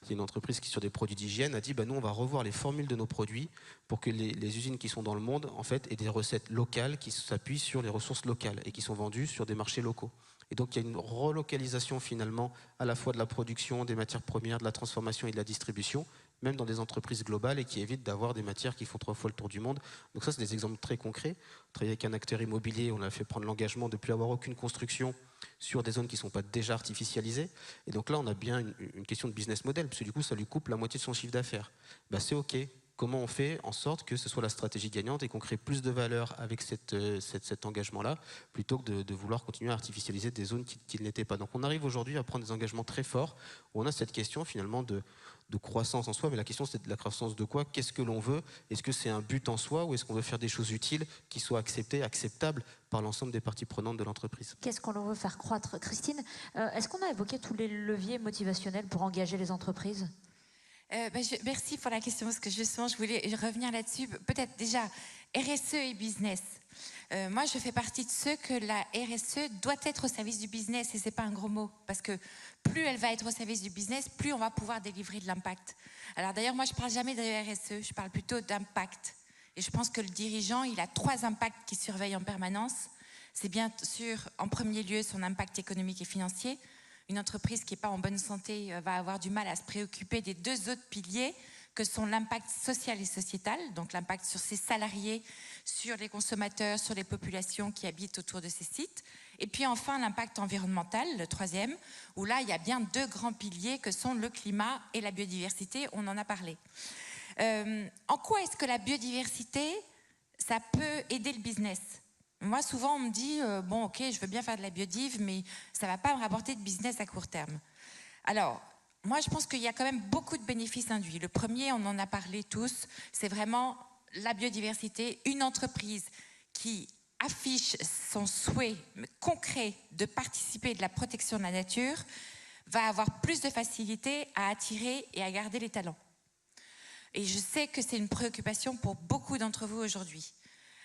[SPEAKER 4] Il y a une entreprise qui, sur des produits d'hygiène, a dit nous, on va revoir les formules de nos produits pour que les usines qui sont dans le monde, en fait, aient des recettes locales qui s'appuient sur les ressources locales et qui sont vendues sur des marchés locaux. Et donc, il y a une relocalisation, finalement, à la fois de la production, des matières premières, de la transformation et de la distribution, même dans des entreprises globales et qui évitent d'avoir des matières qui font 3 fois le tour du monde. Donc ça, c'est des exemples très concrets. On travaille avec un acteur immobilier, on a fait prendre l'engagement de ne plus avoir aucune construction sur des zones qui ne sont pas déjà artificialisées. Et donc là, on a bien une question de business model, parce que du coup, ça lui coupe la moitié de son chiffre d'affaires. C'est OK. Comment on fait en sorte que ce soit la stratégie gagnante et qu'on crée plus de valeur avec cet engagement-là, plutôt que de vouloir continuer à artificialiser des zones qui ne l'étaient pas. Donc on arrive aujourd'hui à prendre des engagements très forts, où on a cette question finalement de croissance en soi, mais la question c'est de la croissance de quoi? Qu'est-ce que l'on veut? Est-ce que c'est un but en soi ou est-ce qu'on veut faire des choses utiles qui soient acceptables par l'ensemble des parties prenantes de l'entreprise?
[SPEAKER 1] Qu'est-ce qu'on veut faire croître? Christine, est-ce qu'on a évoqué tous les leviers motivationnels pour engager les entreprises?
[SPEAKER 3] Merci pour la question, parce que justement, je voulais revenir là-dessus. Peut-être déjà, RSE et business. Moi, je fais partie de ceux que la RSE doit être au service du business, et ce n'est pas un gros mot, parce que plus elle va être au service du business, plus on va pouvoir délivrer de l'impact. Alors d'ailleurs, moi, je ne parle jamais de RSE, je parle plutôt d'impact. Et je pense que le dirigeant, il a 3 impacts qu'il surveille en permanence. C'est bien sûr, en premier lieu, son impact économique et financier. Une entreprise qui n'est pas en bonne santé va avoir du mal à se préoccuper des 2 autres piliers que sont l'impact social et sociétal, donc l'impact sur ses salariés, sur les consommateurs, sur les populations qui habitent autour de ces sites. Et puis enfin l'impact environnemental, le 3e, où là il y a bien 2 grands piliers que sont le climat et la biodiversité, on en a parlé. En quoi est-ce que la biodiversité, ça peut aider le business ? Moi, souvent, on me dit, bon, ok, je veux bien faire de la biodive, mais ça ne va pas me rapporter de business à court terme. Alors, moi, je pense qu'il y a quand même beaucoup de bénéfices induits. Le premier, on en a parlé tous, c'est vraiment la biodiversité. Une entreprise qui affiche son souhait concret de participer de la protection de la nature va avoir plus de facilité à attirer et à garder les talents. Et je sais que c'est une préoccupation pour beaucoup d'entre vous aujourd'hui.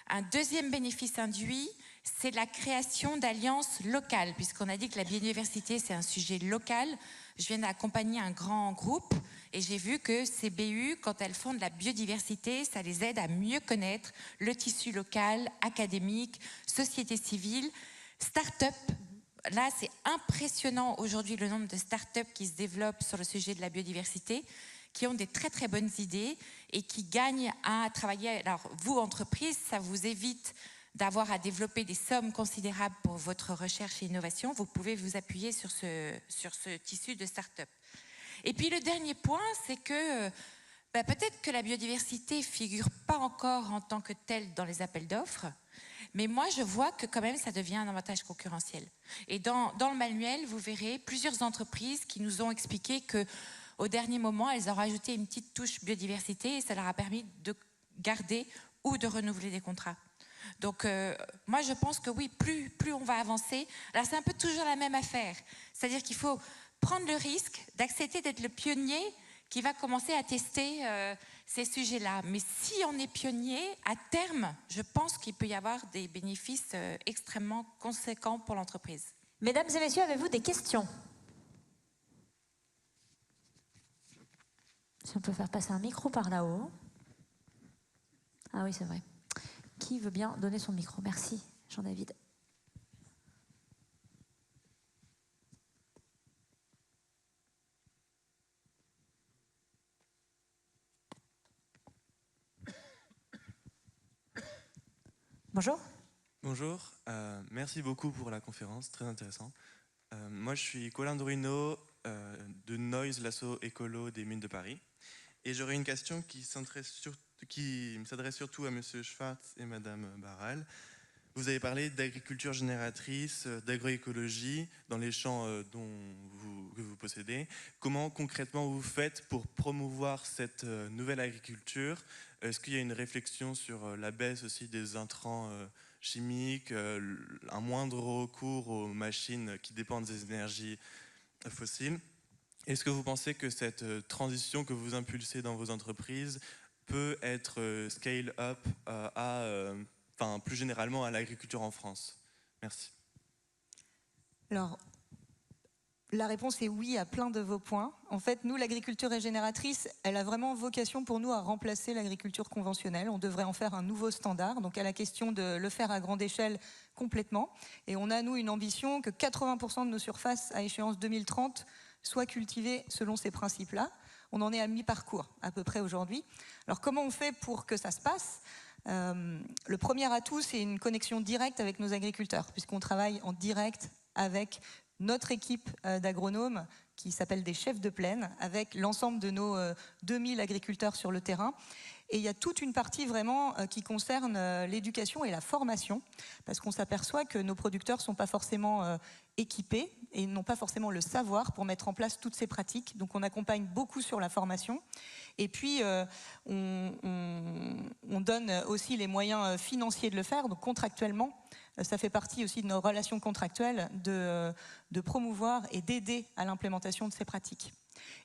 [SPEAKER 3] Un deuxième bénéfice induit, c'est la création d'alliances locales, puisqu'on a dit que la biodiversité, c'est un sujet local. Je viens d'accompagner un grand groupe et j'ai vu que ces BU, quand elles font de la biodiversité, ça les aide à mieux connaître le tissu local, académique, société civile, start-up. Là, c'est impressionnant aujourd'hui le nombre de start-up qui se développent sur le sujet de la biodiversité, qui ont des très très bonnes idées et qui gagnent à travailler. Alors vous, entreprise, ça vous évite d'avoir à développer des sommes considérables pour votre recherche et innovation. Vous pouvez vous appuyer sur ce tissu de start-up. Et puis le dernier point, c'est que peut-être que la biodiversité ne figure pas encore en tant que telle dans les appels d'offres, mais moi je vois que quand même ça devient un avantage concurrentiel. Et dans le manuel, vous verrez plusieurs entreprises qui nous ont expliqué qu'au dernier moment, elles ont rajouté une petite touche biodiversité et ça leur a permis de garder ou de renouveler des contrats. Donc moi je pense que oui, plus on va avancer, alors c'est un peu toujours la même affaire, c'est-à-dire qu'il faut prendre le risque d'accepter d'être le pionnier qui va commencer à tester ces sujets-là. Mais si on est pionnier, à terme, je pense qu'il peut y avoir des bénéfices extrêmement conséquents pour l'entreprise.
[SPEAKER 1] Mesdames et messieurs, avez-vous des questions? Si on peut faire passer un micro par là-haut. Ah oui, c'est vrai. Qui veut bien donner son micro? Merci, Jean-David. Bonjour.
[SPEAKER 7] Bonjour, merci beaucoup pour la conférence, très intéressant. Moi je suis Colin Dorino de Noise, l'asso écolo des Mines de Paris. Et j'aurais une question qui s'adresse surtout à Monsieur Schwartz et Madame Barral. Vous avez parlé d'agriculture génératrice, d'agroécologie dans les champs que vous possédez. Comment concrètement vous faites pour promouvoir cette nouvelle agriculture? Est-ce qu'il y a une réflexion sur la baisse aussi des intrants chimiques, un moindre recours aux machines qui dépendent des énergies fossiles? Est-ce que vous pensez que cette transition que vous impulsez dans vos entreprises peut être scale up plus généralement à l'agriculture en France? Merci.
[SPEAKER 5] Alors, la réponse est oui à plein de vos points. En fait, nous, l'agriculture régénératrice, elle a vraiment vocation pour nous à remplacer l'agriculture conventionnelle. On devrait en faire un nouveau standard. Donc, à la question de le faire à grande échelle complètement. Et on a, nous, une ambition que 80% de nos surfaces à échéance 2030 soient cultivées selon ces principes-là. On en est à mi-parcours, à peu près aujourd'hui. Alors, comment on fait pour que ça se passe ? Le premier atout, c'est une connexion directe avec nos agriculteurs, puisqu'on travaille en direct avec notre équipe d'agronomes qui s'appelle des chefs de plaine, avec l'ensemble de nos 2000 agriculteurs sur le terrain. Et il y a toute une partie vraiment qui concerne l'éducation et la formation, parce qu'on s'aperçoit que nos producteurs ne sont pas forcément équipés et n'ont pas forcément le savoir pour mettre en place toutes ces pratiques. Donc on accompagne beaucoup sur la formation. Et puis on donne aussi les moyens financiers de le faire, donc contractuellement. Ça fait partie aussi de nos relations contractuelles de promouvoir et d'aider à l'implémentation de ces pratiques.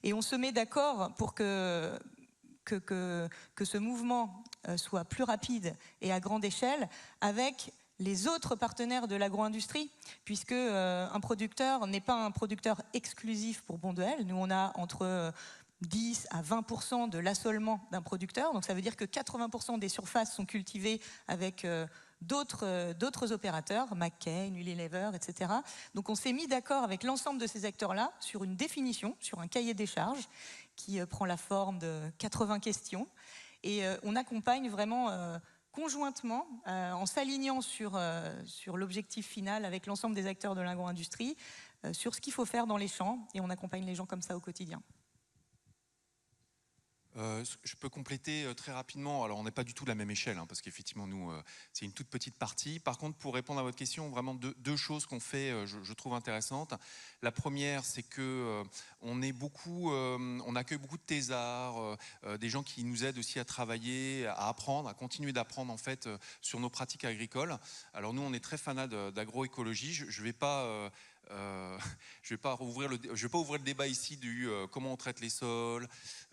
[SPEAKER 5] Et on se met d'accord pour que ce mouvement soit plus rapide et à grande échelle avec les autres partenaires de l'agro-industrie, puisque un producteur n'est pas un producteur exclusif pour Bonduelle. Nous, on a entre 10 à 20% de l'assolement d'un producteur, donc ça veut dire que 80% des surfaces sont cultivées avec d'autres opérateurs, McCain, Unilever, etc. Donc on s'est mis d'accord avec l'ensemble de ces acteurs-là sur une définition, sur un cahier des charges qui prend la forme de 80 questions. Et on accompagne vraiment conjointement, en s'alignant sur l'objectif final avec l'ensemble des acteurs de l'agro-industrie, sur ce qu'il faut faire dans les champs, et on accompagne les gens comme ça au quotidien.
[SPEAKER 6] Je peux compléter très rapidement. Alors, on n'est pas du tout de la même échelle, hein, parce qu'effectivement, nous, c'est une toute petite partie. Par contre, pour répondre à votre question, vraiment deux choses qu'on fait, je trouve intéressantes. La première, c'est que on accueille beaucoup de thésards, des gens qui nous aident aussi à travailler, à apprendre, à continuer d'apprendre en fait sur nos pratiques agricoles. Alors nous, on est très fanat d'agroécologie. Je ne vais pas je vais pas ouvrir le débat ici du comment on traite les sols,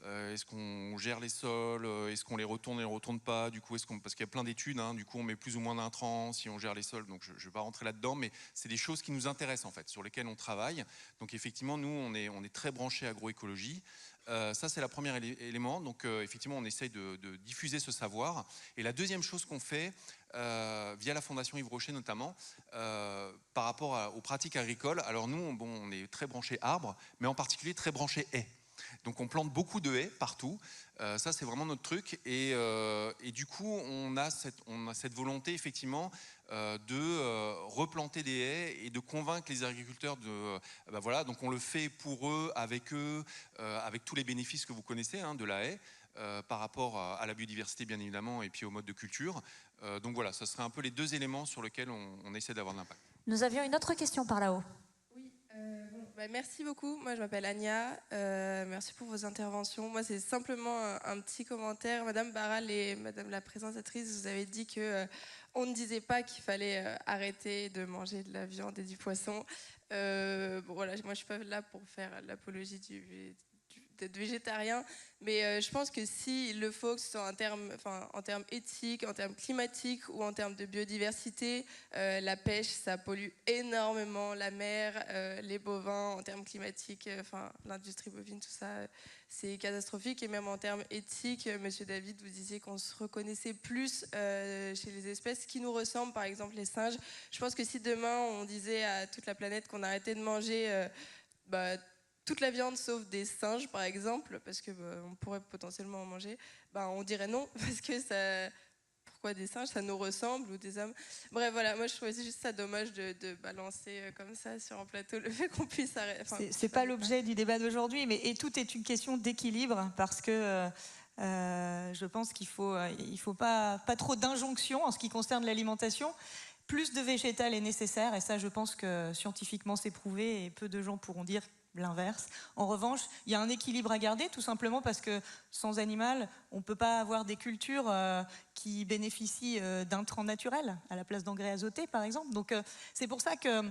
[SPEAKER 6] est-ce qu'on gère les sols, est-ce qu'on les retourne pas, du coup parce qu'il y a plein d'études, hein, du coup on met plus ou moins d'intrants si on gère les sols, donc je vais pas rentrer là-dedans, mais c'est des choses qui nous intéressent en fait, sur lesquelles on travaille. Donc effectivement nous on est très branchés agroécologie. Ça c'est la première élément, donc effectivement on essaye de diffuser ce savoir. Et la deuxième chose qu'on fait via la Fondation Yves Rocher notamment, par rapport aux pratiques agricoles, alors nous on est très branchés arbres, mais en particulier très branchés haies. Donc on plante beaucoup de haies partout, ça c'est vraiment notre truc, et du coup on a cette volonté effectivement de replanter des haies et de convaincre les agriculteurs voilà, donc on le fait pour eux, avec tous les bénéfices que vous connaissez hein, de la haie, par rapport à la biodiversité bien évidemment et puis au mode de culture. Donc voilà, ce serait un peu les deux éléments sur lesquels on essaie d'avoir de l'impact.
[SPEAKER 1] Nous avions une autre question par là-haut.
[SPEAKER 8] Oui, merci beaucoup. Moi, je m'appelle Ania. Merci pour vos interventions. Moi, c'est simplement un petit commentaire. Madame Barral et Madame la présentatrice, vous avez dit que on ne disait pas qu'il fallait arrêter de manger de la viande et du poisson. Bon, voilà, moi, je suis pas là pour faire l'apologie d'être végétarien, mais je pense que s'il le faut, que ce soit en termes éthiques, en termes climatiques ou en termes de biodiversité, la pêche, ça pollue énormément la mer, les bovins, en termes climatiques, l'industrie bovine, tout ça, c'est catastrophique. Et même en termes éthiques, Monsieur David, vous disiez qu'on se reconnaissait plus chez les espèces qui nous ressemblent, par exemple les singes. Je pense que si demain on disait à toute la planète qu'on arrêtait de manger toute la viande sauf des singes par exemple, parce que on pourrait potentiellement en manger, on dirait non, parce que ça, pourquoi des singes, ça nous ressemble, ou des hommes. Bref, voilà, moi je trouvais juste ça dommage de balancer comme ça sur un plateau le fait qu'on puisse arrêter.
[SPEAKER 5] C'est pas l'objet du débat d'aujourd'hui, mais tout est une question d'équilibre, parce que je pense qu'il faut pas trop d'injonctions en ce qui concerne l'alimentation. Plus de végétal est nécessaire, et ça je pense que scientifiquement c'est prouvé, et peu de gens pourront dire l'inverse. En revanche, il y a un équilibre à garder, tout simplement parce que sans animal, on ne peut pas avoir des cultures qui bénéficient d'intrants naturels à la place d'engrais azotés, par exemple. Donc c'est pour ça que,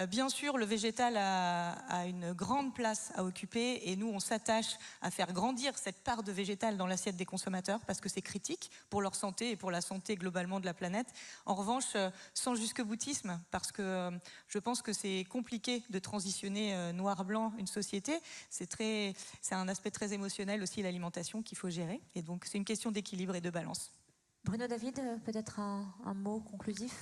[SPEAKER 5] bien sûr, le végétal a une grande place à occuper, et nous, on s'attache à faire grandir cette part de végétal dans l'assiette des consommateurs, parce que c'est critique pour leur santé et pour la santé globalement de la planète. En revanche, sans jusque-boutisme, parce que je pense que c'est compliqué de transitionner noir-blanc une société. C'est un aspect très émotionnel aussi, l'alimentation, qu'il faut gérer. Et donc, c'est une question d'équilibre et de balance.
[SPEAKER 1] Bruno David, peut-être un mot conclusif ?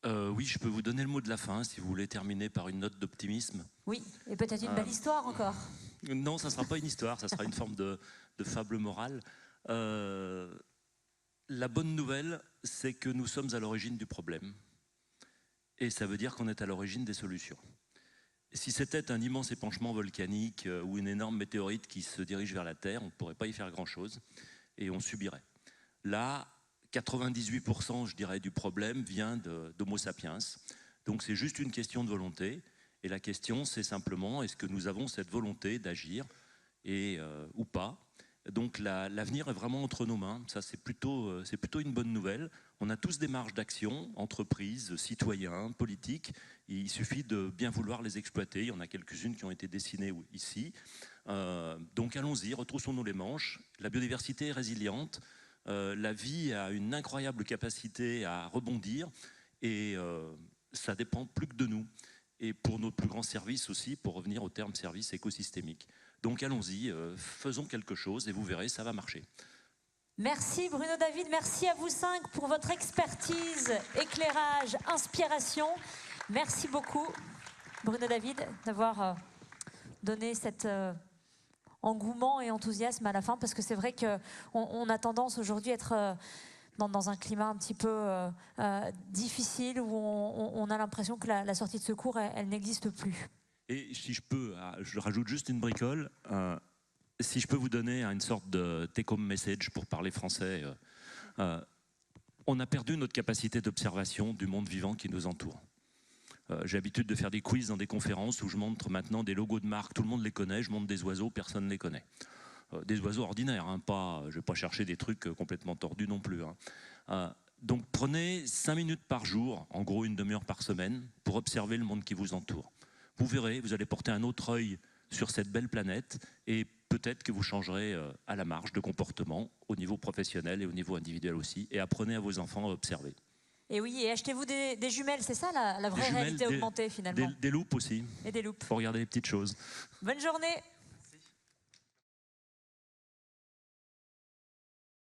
[SPEAKER 2] Oui, je peux vous donner le mot de la fin, si vous voulez terminer par une note d'optimisme.
[SPEAKER 1] Oui, et peut-être une belle histoire encore.
[SPEAKER 2] Non, ça ne sera pas une histoire, ça sera une forme de fable morale. La bonne nouvelle, c'est que nous sommes à l'origine du problème. Et ça veut dire qu'on est à l'origine des solutions. Si c'était un immense épanchement volcanique ou une énorme météorite qui se dirige vers la Terre, on ne pourrait pas y faire grand-chose et on subirait. Là, 98%, je dirais, du problème vient d'Homo sapiens. Donc c'est juste une question de volonté. Et la question, c'est simplement, est-ce que nous avons cette volonté d'agir ou pas ? Donc l'avenir est vraiment entre nos mains. Ça, c'est plutôt une bonne nouvelle. On a tous des marges d'action, entreprises, citoyens, politiques. Il suffit de bien vouloir les exploiter. Il y en a quelques-unes qui ont été dessinées ici. Donc allons-y, retroussons-nous les manches. La biodiversité est résiliente. La vie a une incroyable capacité à rebondir. Et ça dépend plus que de nous. Et pour notre plus grand service aussi, pour revenir au terme service écosystémique. Donc allons-y, faisons quelque chose et vous verrez, ça va marcher.
[SPEAKER 1] Merci Bruno David, merci à vous 5 pour votre expertise, éclairage, inspiration. Merci beaucoup Bruno David d'avoir donné cet engouement et enthousiasme à la fin, parce que c'est vrai qu'on a tendance aujourd'hui à être dans un climat un petit peu difficile, où on a l'impression que la sortie de secours, elle n'existe plus.
[SPEAKER 2] Et si je peux, je rajoute juste une bricole, si je peux vous donner une sorte de take-home message pour parler français, on a perdu notre capacité d'observation du monde vivant qui nous entoure. J'ai l'habitude de faire des quiz dans des conférences où je montre maintenant des logos de marque, tout le monde les connaît, je montre des oiseaux, personne ne les connaît. Des oiseaux ordinaires, hein, je ne vais pas chercher des trucs complètement tordus non plus. Hein. Donc prenez 5 minutes par jour, en gros une demi-heure par semaine, pour observer le monde qui vous entoure. vous verrez, vous allez porter un autre œil sur cette belle planète et peut-être que vous changerez à la marge de comportement au niveau professionnel et au niveau individuel aussi. Et apprenez à vos enfants à observer.
[SPEAKER 1] Et oui, et achetez-vous des jumelles, c'est ça la vraie réalité augmentée finalement.
[SPEAKER 2] Des loupes aussi.
[SPEAKER 1] Et des loupes.
[SPEAKER 2] Pour regarder les petites choses.
[SPEAKER 1] Bonne journée.